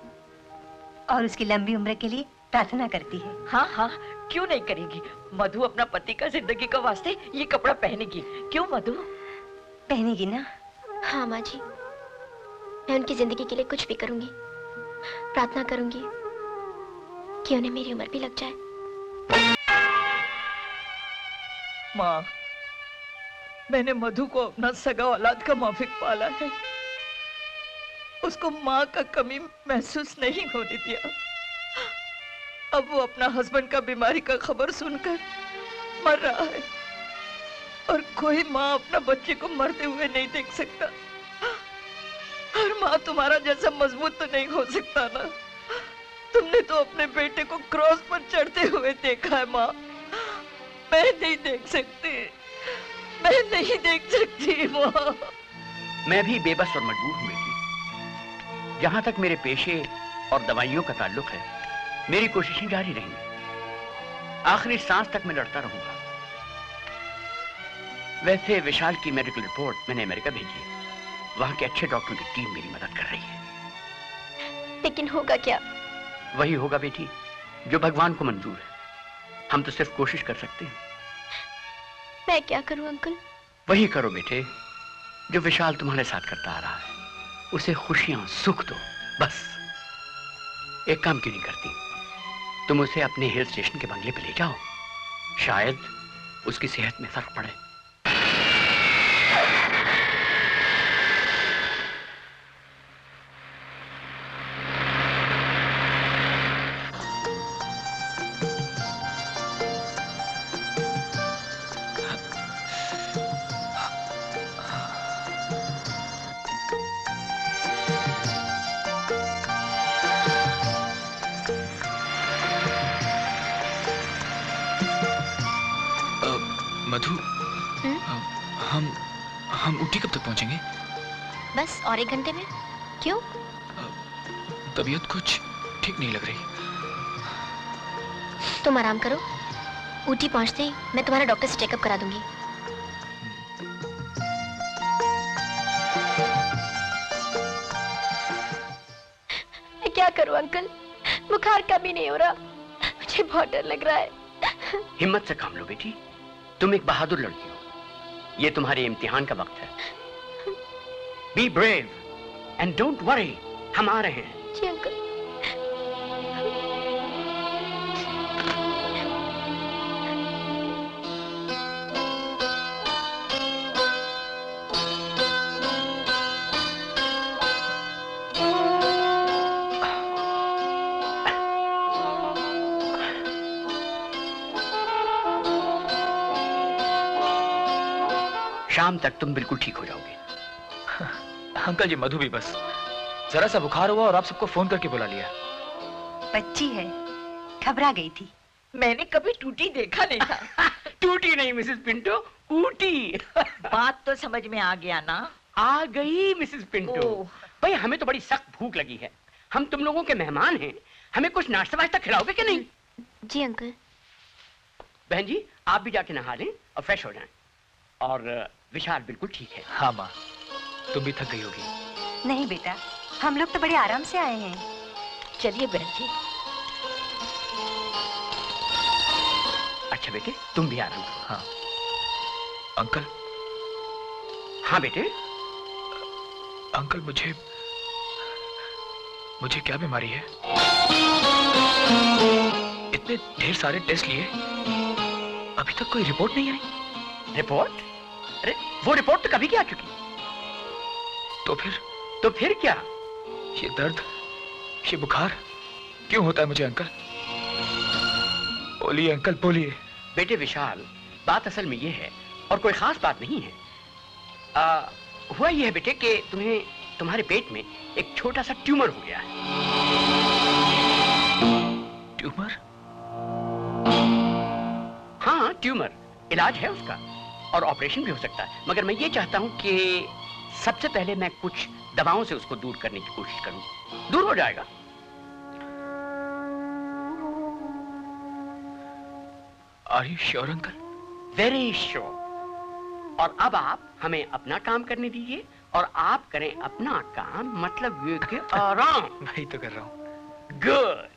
और उसकी लंबी उम्र के लिए प्रार्थना करती है। हाँ हाँ, क्यों नहीं करेगी। मधु अपना पति का जिंदगी का वास्ते ये कपड़ा पहनेगी। क्यों मधु? पहनेगी ना? हाँ माँ जी, मैं उनकी जिंदगी के लिए कुछ भी करूंगी। प्रार्थना करूंगी कि उन्हें मेरी उम्र भी लग जाए। माँ, मैंने मधु को अपना सगा औलाद का माफिक पाला है। उसको माँ का कमी महसूस नहीं होने दिया। अब वो अपना हस्बैंड का बीमारी का खबर सुनकर मर रहा है और कोई माँ अपना बच्चे को मरते हुए नहीं देख सकता। हर माँ तुम्हारा जैसा मजबूत तो नहीं हो सकता ना। तुमने तो अपने बेटे को क्रॉस पर चढ़ते हुए देखा है माँ। मैं नहीं देख सकती, मैं नहीं देख सकती माँ। मैं भी बेबस और मजबूर हूँ बेटी। जहां तक मेरे पेशे और दवाइयों का ताल्लुक है, मेरी कोशिशें जारी रहेंगी। आखिरी सांस तक मैं लड़ता रहूंगा। वैसे विशाल की मेडिकल रिपोर्ट मैंने अमेरिका भेजी है। वहां के अच्छे डॉक्टरों की टीम मेरी मदद कर रही है। लेकिन होगा क्या? वही होगा बेटी जो भगवान को मंजूर है। हम तो सिर्फ कोशिश कर सकते हैं। मैं क्या करूं अंकल? वही करो बेटे जो विशाल तुम्हारे साथ करता आ रहा है। उसे खुशियां, सुख दो बस। एक काम क्यों नहीं करती, तुम उसे अपने हिल स्टेशन के बंगले पे ले जाओ। शायद उसकी सेहत में फर्क पड़े। मधु, हम ऊटी कब तक पहुंचेंगे? बस और 1 घंटे में। क्यों? तबीयत कुछ ठीक नहीं लग रही। तुम आराम करो। ऊटी पहुंचते ही मैं तुम्हारा डॉक्टर से चेकअप करा दूंगी। मैं क्या करूं अंकल? बुखार कम ही नहीं हो रहा। मुझे बहुत डर लग रहा है। हिम्मत से काम लो बेटी। तुम एक बहादुर लड़की हो। ये तुम्हारे इम्तिहान का वक्त है। Be brave and don't worry. हम आ रहे हैं। जी अंकल। शाम तक तुम बिल्कुल ठीक हो जाओगे। अंकल जी, मधु भी बस जरा सा बुखार हुआ और आप सबको फोन करके बुला लिया। बच्ची है, घबरा गई थी। मैंने कभी टूटी देखा नहीं था। टूटी नहीं मिसेस पिंटो, ऊटी। बात तो समझ में आ गया ना? आ गई मिसेस पिंटो। भाई हमें तो बड़ी सख्त भूख लगी है। हम तुम लोगों के मेहमान हैं। हमें कुछ नाश्ता वाश्ता खिलाओगे कि नहीं? जी अंकल। बहन जी आप भी जाके नहा लें और फ्रेश हो जाएं। और विशाल बिल्कुल ठीक है। हाँ माँ, तुम भी थक गई होगी। नहीं बेटा, हम लोग तो बड़े आराम से आए हैं। चलिए बहन जी। अच्छा बेटे तुम भी आराम करो। हाँ अंकल। हाँ बेटे। अंकल मुझे क्या बीमारी है? इतने ढेर सारे टेस्ट लिए, अभी तक कोई रिपोर्ट नहीं आई। रिपोर्ट? अरे वो रिपोर्ट तो कभी की आ चुकी। तो फिर क्या? ये दर्द, ये बुखार क्यों होता है मुझे अंकल? बोलिए अंकल बोलिए। बेटे विशाल, बात असल में ये है और कोई खास बात नहीं है। हुआ ये है बेटे कि तुम्हारे पेट में एक छोटा सा ट्यूमर हो गया है। ट्यूमर? हाँ ट्यूमर, इलाज है उसका और ऑपरेशन भी हो सकता है, मगर मैं ये चाहता हूं कि सबसे पहले मैं कुछ दवाओं से उसको दूर करने की कोशिश करूं। दूर हो जाएगा। Are you sure uncle? Very sure. और अब आप हमें अपना काम करने दीजिए और आप करें अपना काम, मतलब ये कि आराम। वही तो कर रहा हूं। गुड।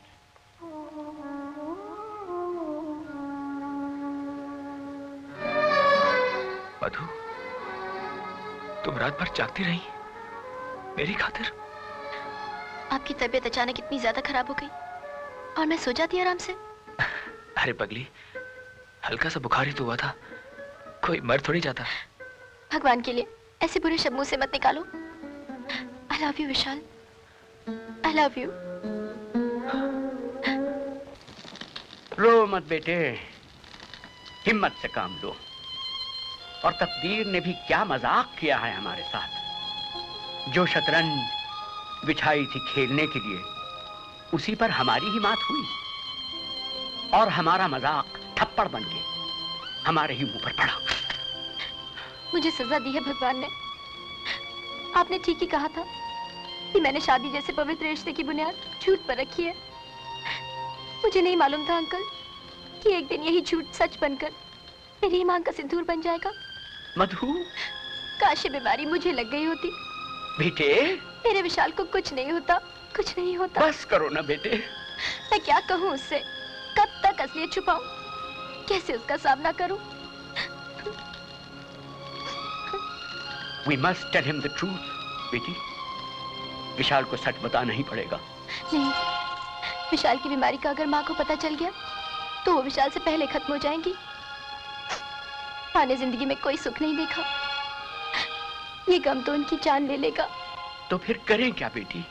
मधु, तुम रात भर जागती रही मेरी खातिर? आपकी तबीयत अचानक इतनी ज्यादा खराब हो गई और मैं सो जाती आराम से। अरे पगली, हल्का सा बुखार ही तो हुआ था, कोई मर थोड़ी जाता। भगवान के लिए ऐसे बुरे शब्द मुंह से मत निकालो। I love you Vishal, I love you. रो मत बेटे, हिम्मत से काम लो। और तकदीर ने भी क्या मजाक किया है हमारे साथ। जो शतरंज बिछाई थी खेलने के लिए, उसी पर हमारी ही मात हुई और हमारा मजाक थप्पड़ बन के हमारे ही मुंह पर पड़ा। मुझे सजा दी है भगवान ने। आपने ठीक ही कहा था कि मैंने शादी जैसे पवित्र रिश्ते की बुनियाद झूठ पर रखी है। मुझे नहीं मालूम था अंकल कि एक दिन यही झूठ सच बनकर मेरी मांग का सिंदूर बन जाएगा। मधु, काश ये बीमारी मुझे लग गई होती। बेटे, मेरे विशाल को कुछ नहीं होता, कुछ नहीं होता। बस करो ना बेटे। मैं क्या कहूँ उससे? कब तक असलियत छुपाऊं? कैसे उसका सामना करूं? We must tell him the truth, बेटी। विशाल को सच बताना ही पड़ेगा। नहीं, विशाल की बीमारी का अगर माँ को पता चल गया तो वो विशाल से पहले खत्म हो जाएंगी। माँ ने जिंदगी में कोई सुख नहीं देखा, ये गम तो उनकी जान ले लेगा। तो फिर करें क्या बेटी?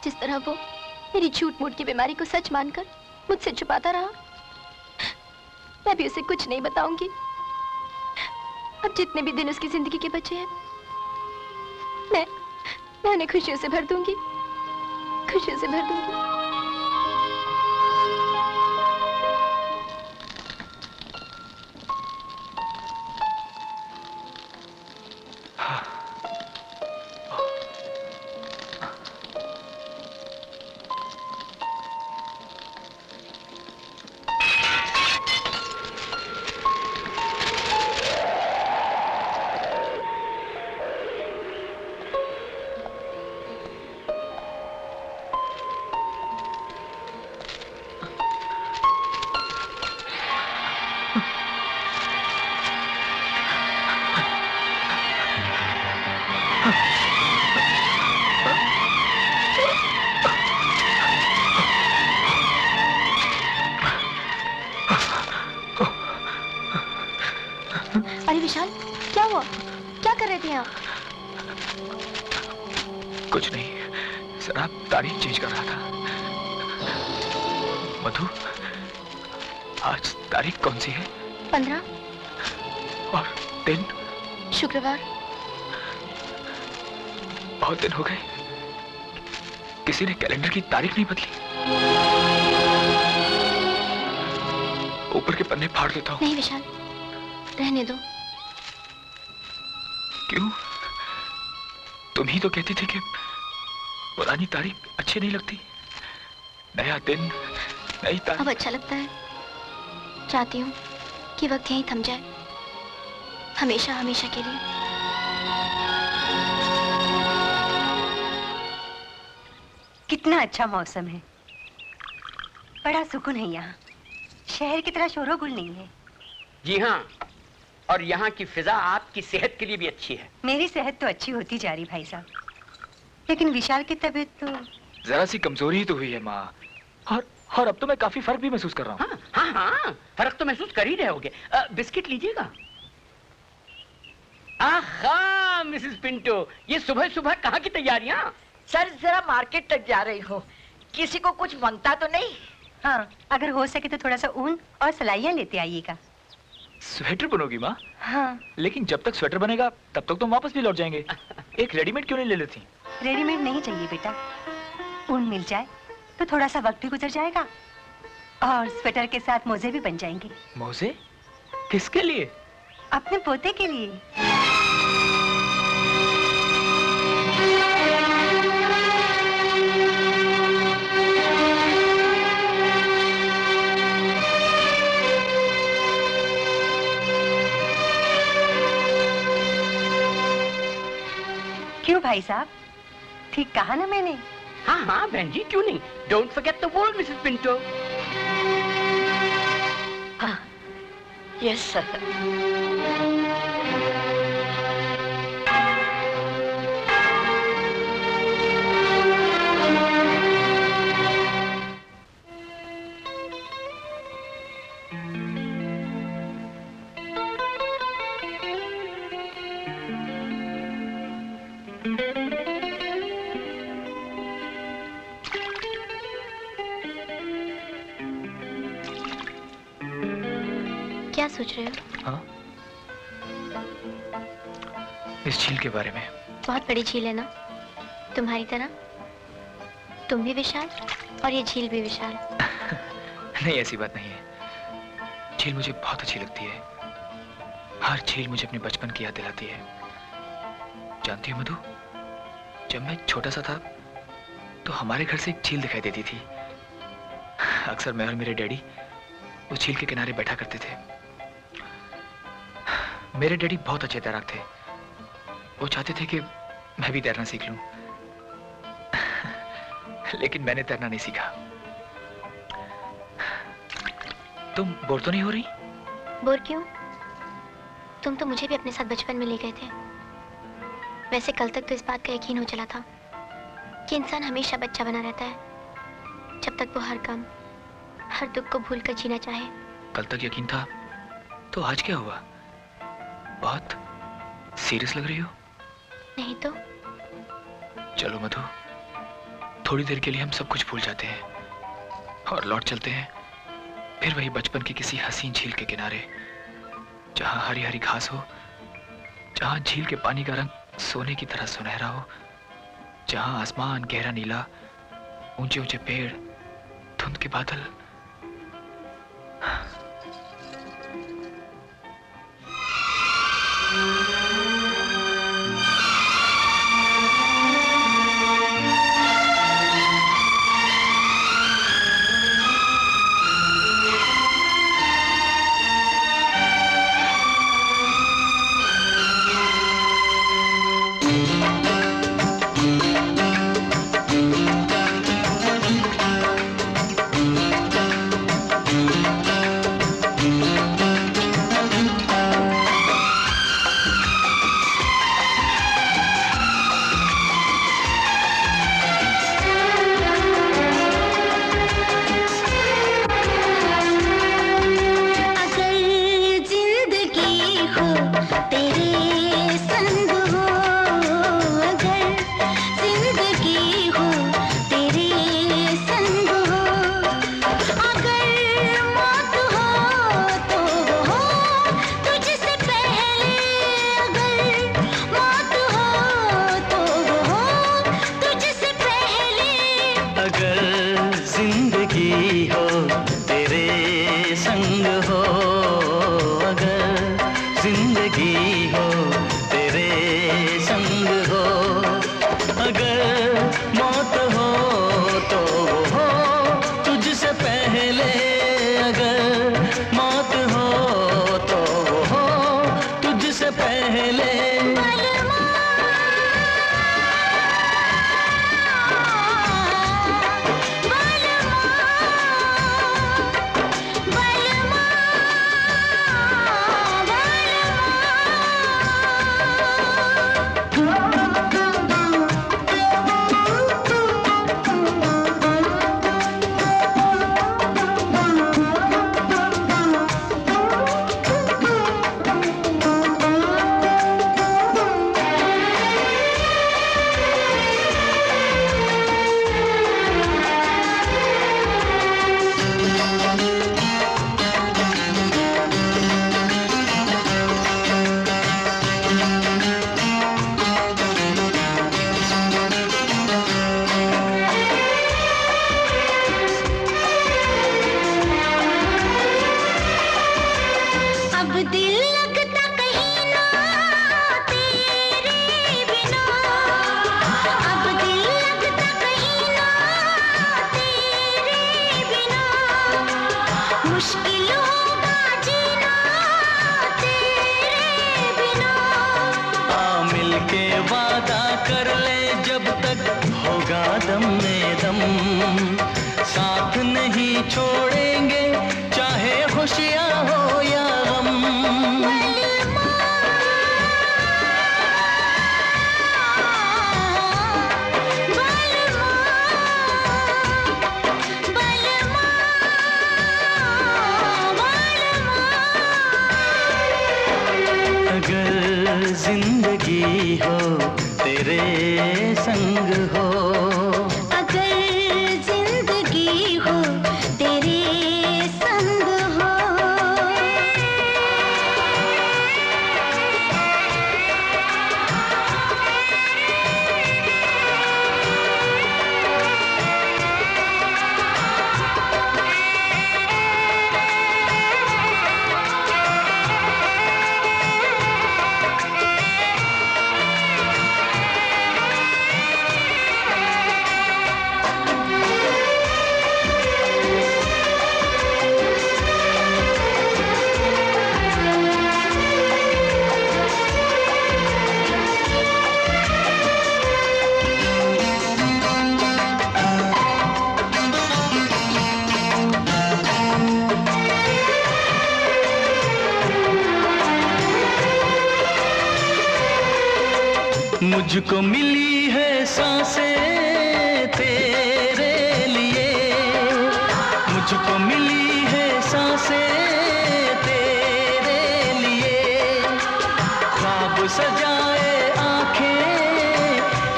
जिस तरह वो मेरी झूठ मूठ की बीमारी को सच मानकर मुझसे छुपाता रहा, मैं भी उसे कुछ नहीं बताऊंगी। अब जितने भी दिन उसकी जिंदगी के बचे हैं, मैं उन्हें खुशियों से भर दूंगी, खुशियों से भर दूंगी। अरे विशाल, क्या हुआ? क्या कर रहे थे आप? कुछ नहीं, जरा तारीख चेंज कर रहा था। मधु, आज तारीख कौन सी है? 15। और दिन? शुक्रवार। बहुत दिन हो गए, किसी ने कैलेंडर की तारीख नहीं बदली। ऊपर के पन्ने फाड़ देता हूँ। नहीं विशाल, रहने दो। क्यों? तुम ही तो कहती थी कि पुरानी तारीख अच्छी नहीं लगती। नया दिन, नहीं तानी। अब अच्छा लगता है? चाहती हूँ कि वक्त यहीं थम जाए, हमेशा हमेशा के लिए। कितना अच्छा मौसम है, बड़ा सुकून है यहाँ। शहर की तरह शोरोगुल नहीं है। जी हाँ, और यहाँ की फिजा आपकी सेहत के लिए भी अच्छी है। मेरी सेहत तो अच्छी होती जा रही भाई साहब, लेकिन विशाल की तबीयत तो जरा सी कमजोरी ही तो हुई है माँ, और अब तो मैं काफी फर्क भी महसूस कर रहा हूँ। हाँ हाँ, फर्क तो महसूस कर ही रहे होगे। बिस्किट लीजिएगा। आहा मिसेस पिंटो, ये सुबह सुबह कहाँ की तैयारियां? सर जरा मार्केट तक जा रही हो, किसी को कुछ मांगता तो नहीं? हाँ, अगर हो सके तो थोड़ा सा ऊन और सलाइयाँ लेते आइएगा। स्वेटर बनोगी माँ? हाँ। लेकिन जब तक स्वेटर बनेगा तब तक तो वापस भी लौट जाएंगे। एक रेडीमेड क्यों नहीं ले लेती? रेडीमेड नहीं चाहिए बेटा, ऊन मिल जाए तो थोड़ा सा वक्त भी गुजर जाएगा और स्वेटर के साथ मोजे भी बन जाएंगे। मोजे? किसके लिए? अपने पोते के लिए। क्यों भाई साहब, ठीक कहा ना मैंने? हाँ हाँ बहन जी, क्यों नहीं। Don't forget the world Mrs Pinto. हाँ, यस सर। क्या सोच रहे हो? हाँ? इस झील के बारे में। बहुत बड़ी झील है ना, तुम्हारी तरह। तुम भी विशाल और ये झील भी विशाल। नहीं, ऐसी बात नहीं है। झील मुझे बहुत अच्छी लगती है। हर झील मुझे अपने बचपन की याद दिलाती है। जानती हो मधु, जब मैं छोटा सा था तो हमारे घर से एक झील दिखाई देती थी। अक्सर मैं और मेरे डैडी उस झील के किनारे बैठा करते थे। मेरे डैडी बहुत अच्छे तैराक थे। वो चाहते थे कि मैं भी तैरना सीख लूं, लेकिन मैंने तैरना नहीं सीखा। तुम बोर तो नहीं हो रही? बोर क्यों? तुम तो मुझे भी अपने साथ बचपन में ले गए थे। वैसे कल तक तो इस बात का यकीन हो चला था कि इंसान हमेशा बच्चा बना रहता है, जब तक वो हर गम, हर दुख को भूलकर जीना चाहे। कल तक यकीन था, तो आज क्या हुआ? बहुत सीरियस लग रही हो। नहीं तो। चलो मधु, थोड़ी देर के लिए हम सब कुछ भूल जाते हैं और लौट चलते हैं फिर वही बचपन की किसी हसीन झील के किनारे, जहां हरी हरी घास हो, जहां झील के पानी का रंग सोने की तरह सुनहरा हो, जहां आसमान गहरा नीला, ऊंचे ऊंचे पेड़, धुंध के बादल। अगर मौत हो तो वो हो तुझसे पहले। मुश्किल होगा जीना तेरे बिना। आ मिलके वादा कर ले जब तक होगा दम में दम, साथ नहीं छोड़ेंगे चाहे खुशियाँ हो या गम। अगर जिंदगी हो तेरे संग हो, अगर जिंदगी हो तेरे संग हो। मुझको मिली है सांसें तेरे लिए, मुझको मिली है सांसें तेरे लिए, ख्वाब सजाए आंखें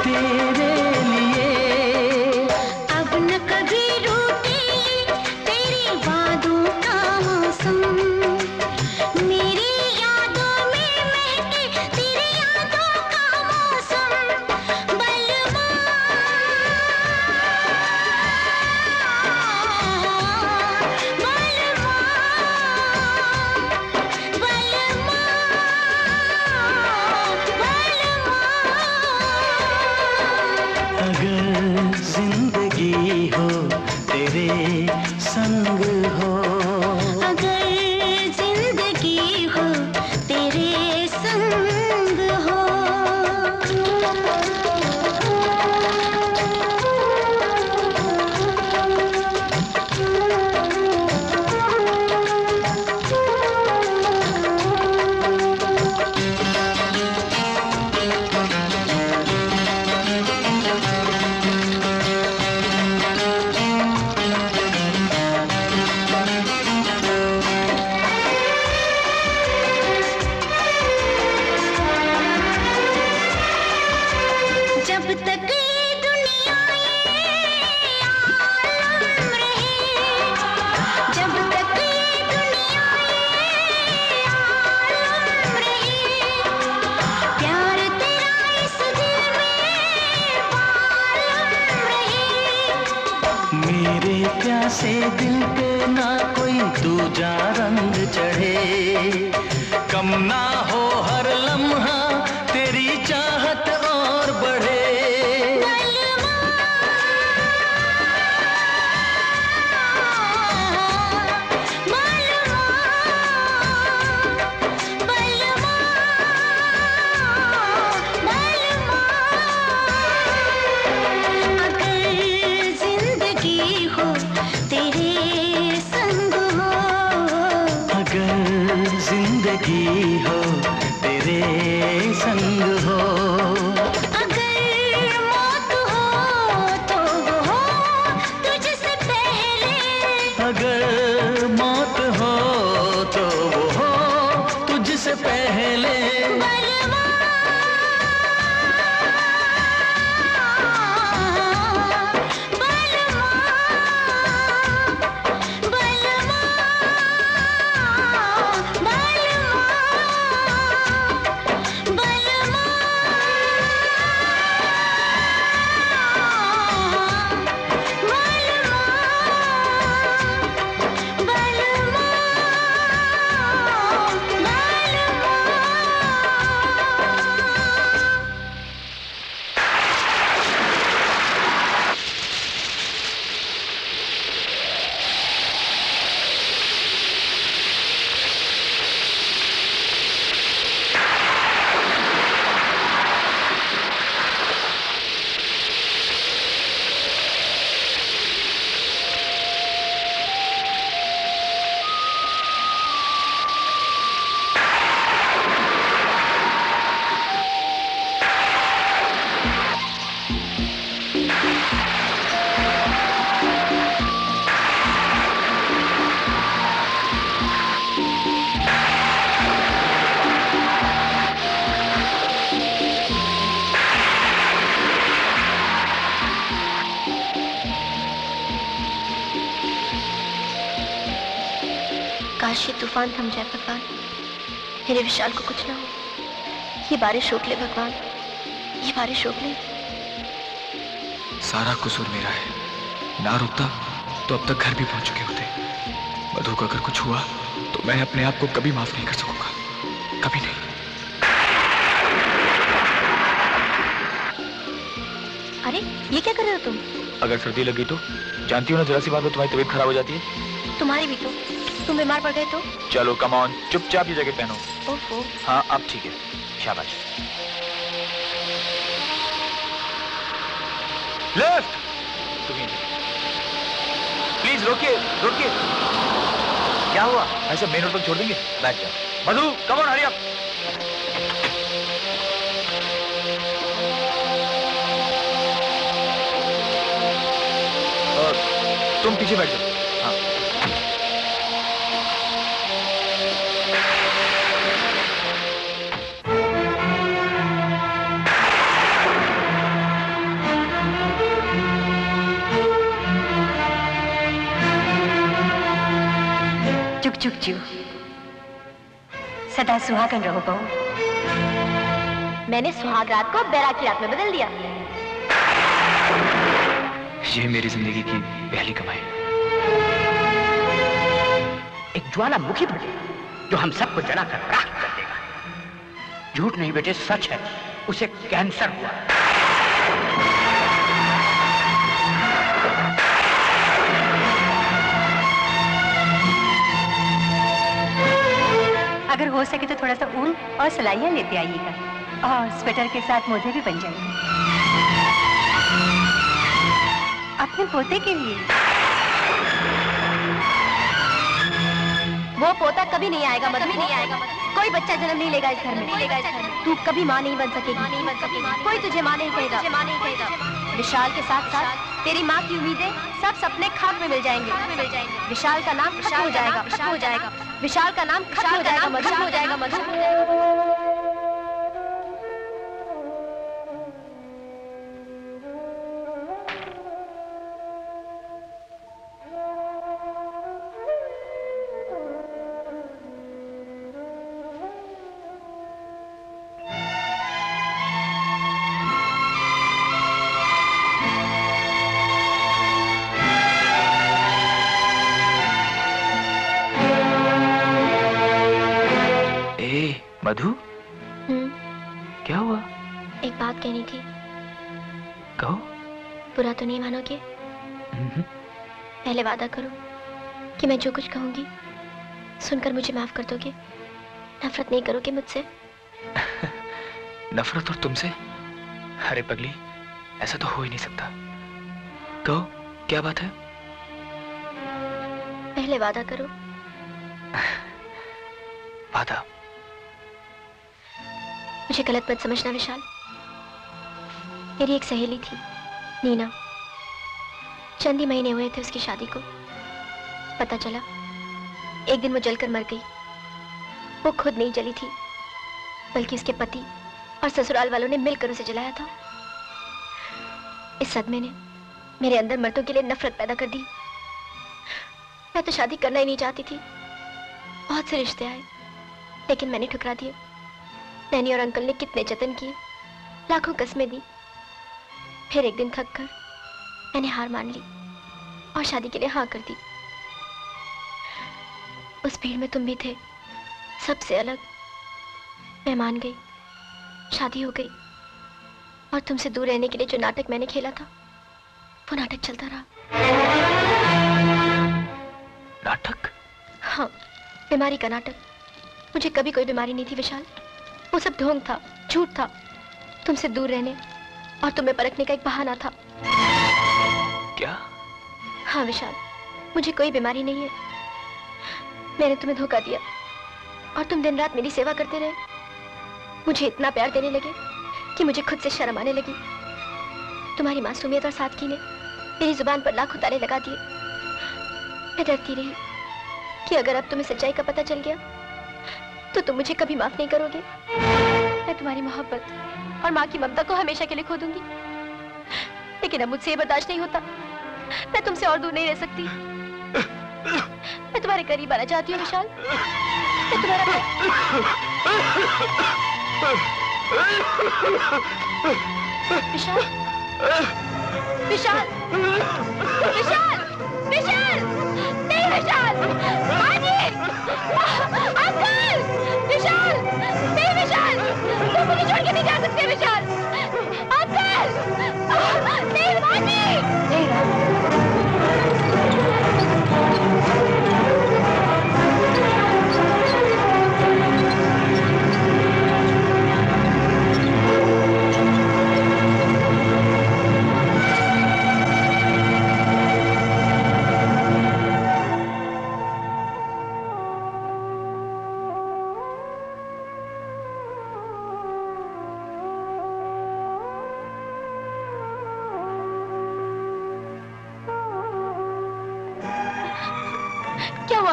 तेरे लिए। अब न कभी रूठे तेरे वादों का मौसम, मेरी यादों में महके तेरी यादों का मौसम। बलमा अगर जिंदगी हो तेरे संग हो, अगर जिंदगी हो तेरे संग हो। जब तक ये दुनिया ये आलम रहे, जब तक ये दुनिया ये आलम रहे, प्यार तेरा इस दिल में बालम रहे। मेरे प्यासे दिल पे ना कोई दूजा रंग चढ़े, कम ना हो हर लम्हा तेरी चाहत और बढ़े। अगर जिंदगी हो तेरे संग हो, अगर जिंदगी हो तेरे संग हो, अगर मौत हो तो वो हो तुझसे पहले। अगर मौत हो तो वो हो तुझसे पहले। काश ये तूफान थम जाए भगवान, मेरे विशाल को कुछ ना हो। ये बारिश रोक ले भगवान, ये बारिश रोक ले। सारा कसूर मेरा है, ना रुकता तो अब तक घर भी पहुंच चुके होते। मधु को अगर कुछ हुआ तो मैं अपने आप को कभी माफ नहीं कर सकूंगा, कभी नहीं। अरे ये क्या कर रहे हो तुम? अगर सर्दी लगी तो जानती हो ना, जरा सी बात में तुम्हारी तबीयत खराब हो जाती है। तुम्हारी भी तो, तुम बीमार पड़ गए तो? चलो कम ऑन, चुपचाप ये जगह पहनो। ओफो। हाँ अब ठीक है, शाबाश। लेफ्ट। प्लीज रोकिए रोकिए। क्या हुआ? ऐसा मेन रोड पर छोड़ देंगे? बैठ जाओ। मधु कम ऑन, हरी अप। तुम पीछे बैठ जाओ। हाँ। चुक चुक चू, सदा सुहागन रहो बहू। मैंने सुहाग रात को बैराग की रात में बदल दिया। ये मेरी जिंदगी की पहली कमाई। एक ज्वालामुखी बढ़ेगा जो हम सबको जलाकर राख कर देगा। झूठ नहीं बेटे, सच है, उसे कैंसर हुआ। अगर हो सके तो थोड़ा सा ऊन और सलाइयां लेते आइएगा, और स्वेटर के साथ मोजे भी बन जाएंगे अपने पोते के लिए। वो पोता कभी नहीं आएगा मधु, कभी नहीं आएगा। कोई बच्चा जन्म नहीं लेगा इस घर में। तू कभी माँ नहीं बन सकेगी। कोई तुझे माँ नहीं कहेगा। विशाल के साथ साथ तेरी माँ की उम्मीदें सब सपने खाक में मिल जाएंगे। विशाल का नाम खत्म हो जाएगा। विशाल का नाम खत्म हो जाएगा मधु। मधु, क्या हुआ? एक बात कहनी थी। कहो। बुरा तो नहीं मानोगे? पहले वादा करो कि मैं जो कुछ कहूंगी सुनकर मुझे माफ कर दोगे। नफरत नहीं करोगे मुझसे? नफरत और तुमसे? अरे पगली, ऐसा तो हो ही नहीं सकता। कहो, क्या बात है? पहले वादा करो। वादा? मुझे गलत मत समझना विशाल। मेरी एक सहेली थी, नीना। चंद ही महीने हुए थे उसकी शादी को। पता चला एक दिन वो जलकर मर गई। वो खुद नहीं जली थी, बल्कि उसके पति और ससुराल वालों ने मिलकर उसे जलाया था। इस सदमे ने मेरे अंदर मर्दों के लिए नफरत पैदा कर दी। मैं तो शादी करना ही नहीं चाहती थी। बहुत से रिश्ते आए, लेकिन मैंने ठुकरा दिए। नैनी और अंकल ने कितने जतन किए, लाखों कस्में दी। फिर एक दिन थक कर मैंने हार मान ली और शादी के लिए हाँ कर दी। उस भीड़ में तुम भी थे, सबसे अलग। मैं मान गई, शादी हो गई। और तुमसे दूर रहने के लिए जो नाटक मैंने खेला था, वो नाटक चलता रहा। नाटक? हाँ, बीमारी का नाटक। मुझे कभी कोई बीमारी नहीं थी विशाल। वो सब ढोंग था, झूठ था। तुमसे दूर रहने और तुम्हें परखने का एक बहाना था। क्या? हाँ विशाल, मुझे कोई बीमारी नहीं है। मैंने तुम्हें धोखा दिया और तुम दिन रात मेरी सेवा करते रहे। मुझे इतना प्यार देने लगे कि मुझे खुद से शर्म आने लगी। तुम्हारी मासूमियत और सादगी ने मेरी जुबान पर लाखों ताले लगा दिए। मैं डरती रही कि अगर अब तुम्हें सच्चाई का पता चल गया तो तुम मुझे कभी माफ नहीं करोगे। मैं तुम्हारी मोहब्बत और माँ की ममता को हमेशा के लिए खो दूंगी। लेकिन अब मुझसे ये बर्दाश्त नहीं होता। मैं तुमसे और दूर नहीं रह सकती। मैं तुम्हारे करीब आना चाहती हूँ विशाल। मैं तुम्हारा विशाल, विशाल, विशाल, विशाल, नहीं विशाल, मानी, अंकल, विशाल, नहीं विशाल, तुम मुझे छोड़ के नहीं जा सकते विशाल, अंकल, नहीं मानी, नहीं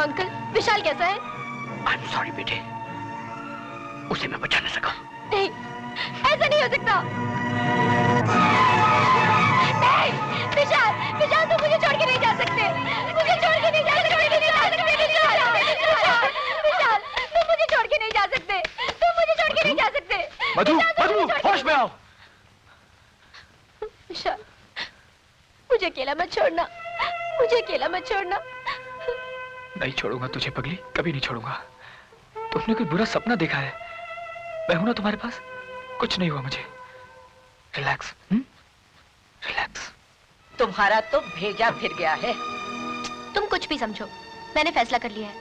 अंकल, विशाल कैसा है? I'm sorry बेटे, उसे मैं बचा नहीं सका। नहीं, ऐसा नहीं हो सकता। नहीं, विशाल, विशाल तुम मुझे छोड़ के नहीं जा सकते। मुझे छोड़ के नहीं जा सकते। विशाल, तुम मुझे छोड़ के नहीं जा सकते। तुम मुझे छोड़ के नहीं जा सकते। मधु, मधु, होश में आओ। विशाल, मुझे अकेला मत छोड़ना। मुझे अकेला मत छोड़ना। नहीं छोड़ूंगा तुझे पगली, कभी नहीं छोड़ूंगा। तुमने कोई बुरा सपना देखा है? मैं हूं ना तुम्हारे पास, कुछ नहीं हुआ मुझे। Relax, relax. तुम्हारा तो भेजा फिर गया है। तुम कुछ भी समझो, मैंने फैसला कर लिया है।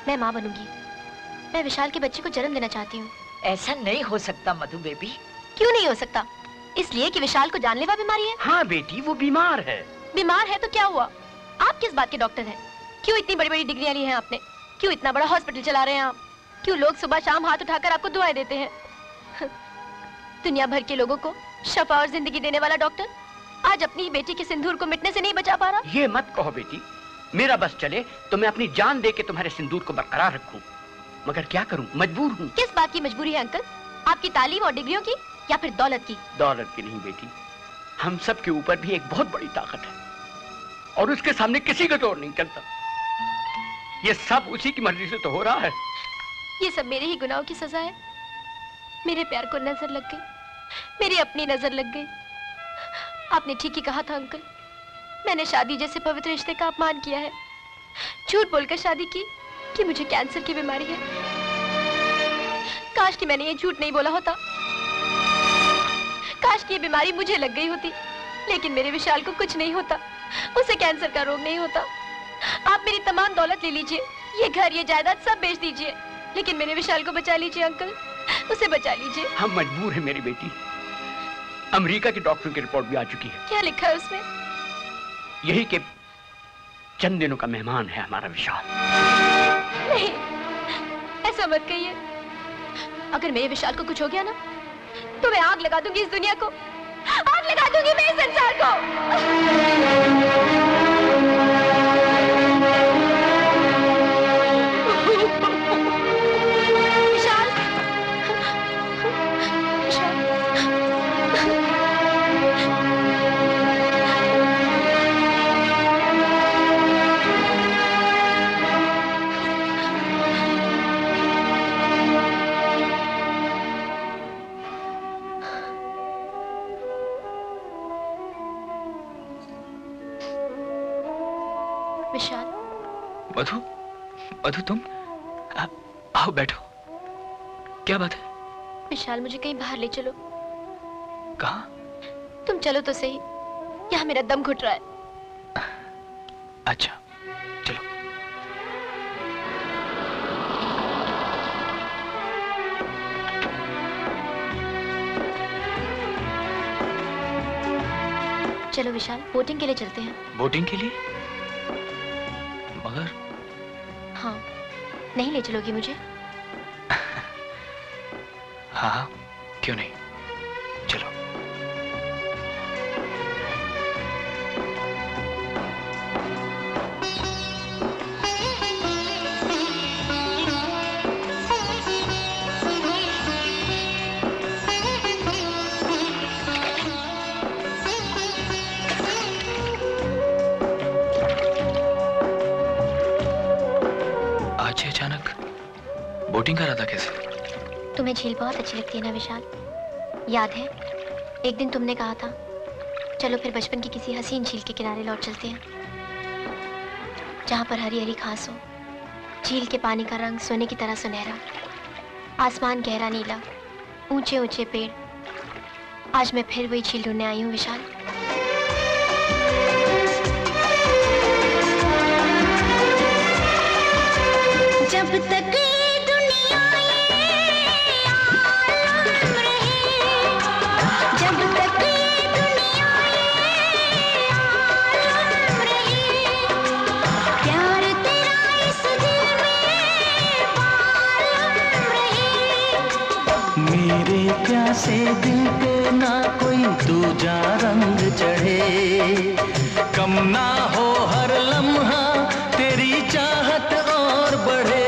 मैं माँ बनूंगी। मैं विशाल के बच्चे को जन्म देना चाहती हूँ। ऐसा नहीं हो सकता मधु बेबी। क्यों नहीं हो सकता? इसलिए कि विशाल को जानलेवा बीमारी है। हाँ बेटी, वो बीमार है। बीमार है तो क्या हुआ? आप किस बात के डॉक्टर हैं? क्यों इतनी बड़ी बड़ी डिग्रियां ली हैं आपने? क्यों इतना बड़ा हॉस्पिटल चला रहे हैं आप? क्यों लोग सुबह शाम हाथ उठाकर आपको दुआएं देते हैं? दुनिया भर के लोगों को शफा और जिंदगी देने वाला डॉक्टर आज अपनी ही बेटी के सिंदूर को मिटने से नहीं बचा पा रहा। ये मत कहो बेटी, मेरा बस चले तो मैं अपनी जान दे के तुम्हारे सिंदूर को बरकरार रखूं, मगर क्या करूं, मजबूर हूं। किस बात की मजबूरी है अंकल? आपकी तालीम और डिग्रियों की या फिर दौलत की? दौलत की नहीं बेटी, हम सब के ऊपर भी एक बहुत बड़ी ताकत है और उसके सामने किसी का जोर नहीं चलता। ये सब उसी की मर्जी से तो हो रहा है। ये सब मेरे ही गुनाहों की सजा है। मेरे प्यार को नजर लग गई, मेरी अपनी नजर लग गई। आपने ठीक ही कहा था अंकल, मैंने शादी जैसे पवित्र रिश्ते का अपमान किया है। झूठ बोलकर शादी की कि मुझे कैंसर की बीमारी है। काश कि मैंने ये झूठ नहीं बोला होता। काश कि ये बीमारी मुझे लग गई होती। लेकिन मेरे विशाल को कुछ नहीं होता, उसे कैंसर का रोग नहीं होता। आप मेरी तमाम दौलत ले लीजिए, ये घर ये जायदाद सब बेच दीजिए, लेकिन मेरे विशाल को बचा लीजिए अंकल, उसे बचा लीजिए। हम मजबूर हैं मेरी बेटी। अमेरिका के डॉक्टर की रिपोर्ट भी आ चुकी है। क्या लिखा है उसमें? यही कि चंद दिनों का मेहमान है हमारा विशाल। नहीं, ऐसा मत कहिए। अगर मेरे विशाल को कुछ हो गया ना, तो मैं आग लगा दूंगी इस दुनिया को, आग लगा दूंगी मैं इस संसार को। विशाल। मधु, मधु तुम आओ बैठो। क्या बात है? विशाल मुझे कहीं बाहर ले चलो। कहाँ? तुम चलो तो सही, यहाँ मेरा दम घुट रहा है। अच्छा चलो। चलो विशाल, बोटिंग के लिए चलते हैं। बोटिंग के लिए? मगर हाँ, नहीं ले चलोगी मुझे? हाँ, क्यों नहीं, चलो। आज ये अचानक बोटिंग का इरादा कैसे? तुम्हें झील बहुत अच्छी लगती है ना विशाल? याद है एक दिन तुमने कहा था चलो फिर बचपन की किसी हसीन झील के किनारे लौट चलते हैं, जहां पर हरी हरी घास हो, झील के पानी का रंग सोने की तरह सुनहरा, आसमान गहरा नीला, ऊंचे ऊंचे पेड़। आज मैं फिर वही झील ढूंढने आई हूँ विशाल। जब तक ये दुनिया ये आलम रहे, जब तक ये दुनिया ये आलम रहे, प्यार तेरा इस दिल में पालम रहे। मेरे प्यासे दिल पे ना कोई दूजा रंग चढ़े, कम ना हो हर लम्हा तेरी चाहत और बढ़े।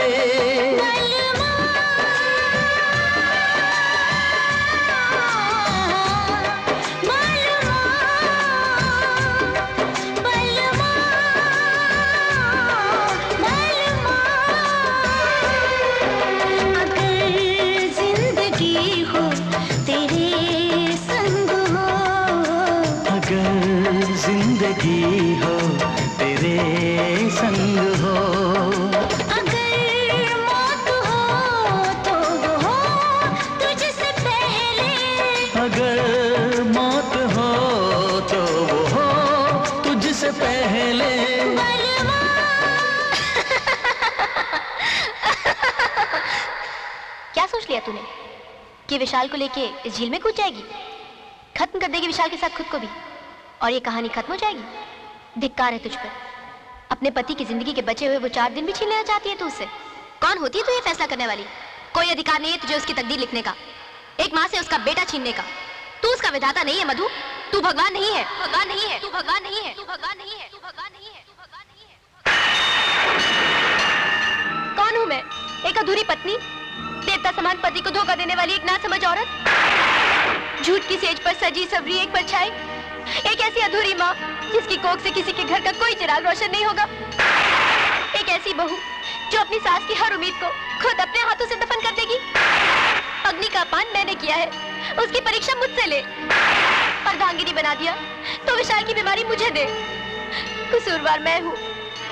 जिंदगी हो तेरे संग हो, अगर मौत हो तो वो हो तुझसे पहले, अगर मौत हो तो वो हो तुझसे पहले। क्या सोच लिया तूने कि विशाल को लेके इस झील में कूद जाएगी? खत्म कर देगी विशाल के साथ खुद को भी, और ये कहानी खत्म हो जाएगी। धिक्कार है तुझ पर। अपने पति की जिंदगी के बचे हुए वो 4 दिन भी छीन लेना चाहती है तू उससे। कौन होती है तू ये फैसला करने वाली? कोई अधिकार नहीं है तुझे उसकी तकदीर लिखने का, एक माँ से उसका बेटा छीनने का। तू उसका विधाता नहीं है मधु, तू भगवान नहीं है, भगवान नहीं है, तू भगवान नहीं है, तू भगवान नहीं है, तू भगवान नहीं है, तू भगवान नहीं है। कौन हूँ मैं? एक अधूरी पत्नी, देवता समान पति को धोखा देने वाली एक नासमझ औरत, झूठ की सेज पर सजी सवरी एक परछाई, एक ऐसी अधूरी माँ जिसकी कोख से किसी के घर का कोई चिराग रोशन नहीं होगा, एक ऐसी बहू जो अपनी सास की हर उम्मीद को खुद अपने हाथों से दफन कर देगी। अग्नि का पान मैंने किया है, उसकी परीक्षा मुझसे ले। अर्धांगिनी बना दिया तो विशाल की बीमारी मुझे दे। कसूरवार मैं हूँ,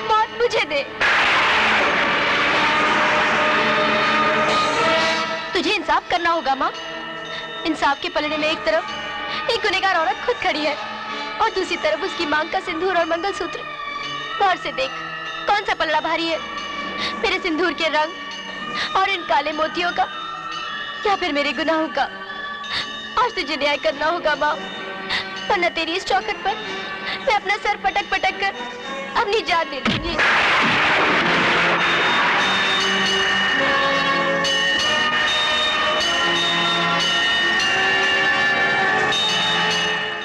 मौत मुझे दे। तुझे इंसाफ करना होगा माँ। इंसाफ के पलड़े में एक तरफ एक गुनहगार औरत खुद खड़ी है और दूसरी तरफ उसकी मांग का सिंदूर और मंगलसूत्र। गौर से देख कौन सा पलड़ा भारी है, मेरे सिंदूर के रंग और इन काले मोतियों का, या फिर मेरे गुनाहों का। आज तुझे न्याय करना होगा माँ, वरना तेरी इस चौखट पर मैं अपना सर पटक पटक कर अपनी जान दे दूंगी।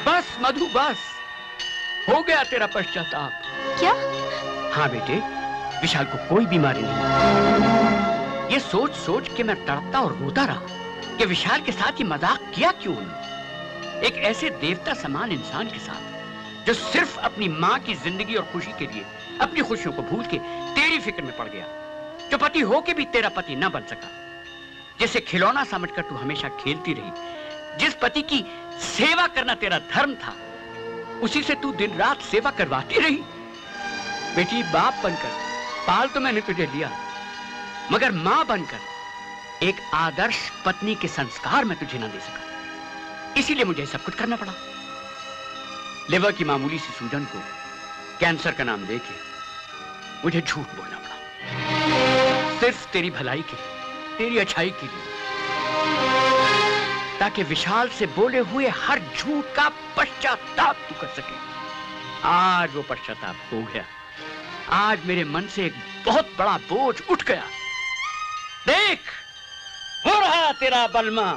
बस मधु बस, हो गया तेरा पश्चाताप। क्या? हाँ बेटे, विशाल को कोई बीमारी नहीं। ये सोच सोच के मैं तड़पता और रोता रहा कि विशाल के साथ ये मजाक किया क्यों उन्होंने। एक ऐसे देवता समान इंसान के साथ जो सिर्फ अपनी माँ की जिंदगी और खुशी के लिए अपनी खुशियों को भूल के तेरी फिक्र में पड़ गया, जो पति होके भी तेरा पति न बन सका, जिसे खिलौना समझकर तू हमेशा खेलती रही, जिस पति की सेवा करना तेरा धर्म था, उसी से तू दिन रात सेवा करवाती रही। बेटी, बाप बनकर पाल तो मैंने तुझे लिया, मगर मां बनकर एक आदर्श पत्नी के संस्कार में तुझे न दे सका। इसीलिए मुझे सब कुछ करना पड़ा। लिवर की मामूली सी सूजन को कैंसर का नाम देके मुझे झूठ बोलना पड़ा, सिर्फ तेरी भलाई के लिए, तेरी अच्छाई के लिए, ताकि विशाल से बोले हुए हर झूठ का पश्चाताप तू कर सके। आज वो पश्चाताप हो गया। आज मेरे मन से एक बहुत बड़ा बोझ उठ गया। देख, हो रहा तेरा बलमा।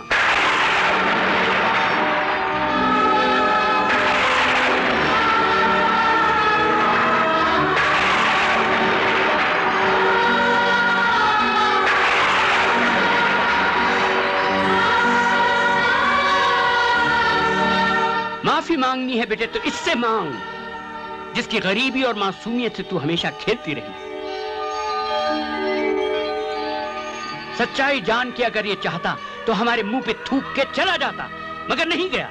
माफी मांगनी है बेटे तो इससे मांग जिसकी गरीबी और मासूमियत से तू हमेशा खेलती रही। सच्चाई जान के अगर ये चाहता तो हमारे मुंह पे थूक के चला जाता, मगर नहीं गया,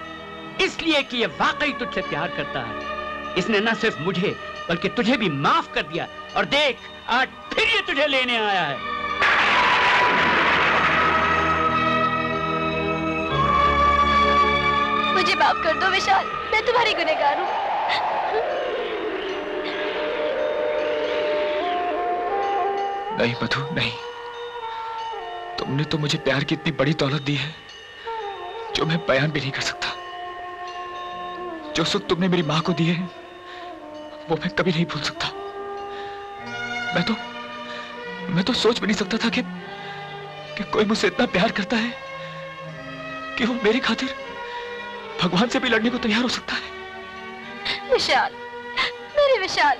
इसलिए कि ये वाकई तुझसे प्यार करता है। इसने न सिर्फ मुझे बल्कि तुझे भी माफ कर दिया, और देख आज फिर ये तुझे लेने आया है। मुझे माफ कर दो विशाल, मैं तुम्हारी गुनहगार हूँ। नहीं मधु, नहीं। तुमने तो मुझे प्यार की इतनी बड़ी दौलत दी है जो मैं बयान भी नहीं कर सकता। जो सुख तुमने मेरी माँ को दिए हैं वो मैं कभी नहीं भूल सकता। मैं तो सोच भी नहीं सकता था कि कोई मुझसे इतना प्यार करता है कि वो मेरी खातिर भगवान से भी लड़ने को तैयार हो सकता है। विशाल, मेरे विशाल।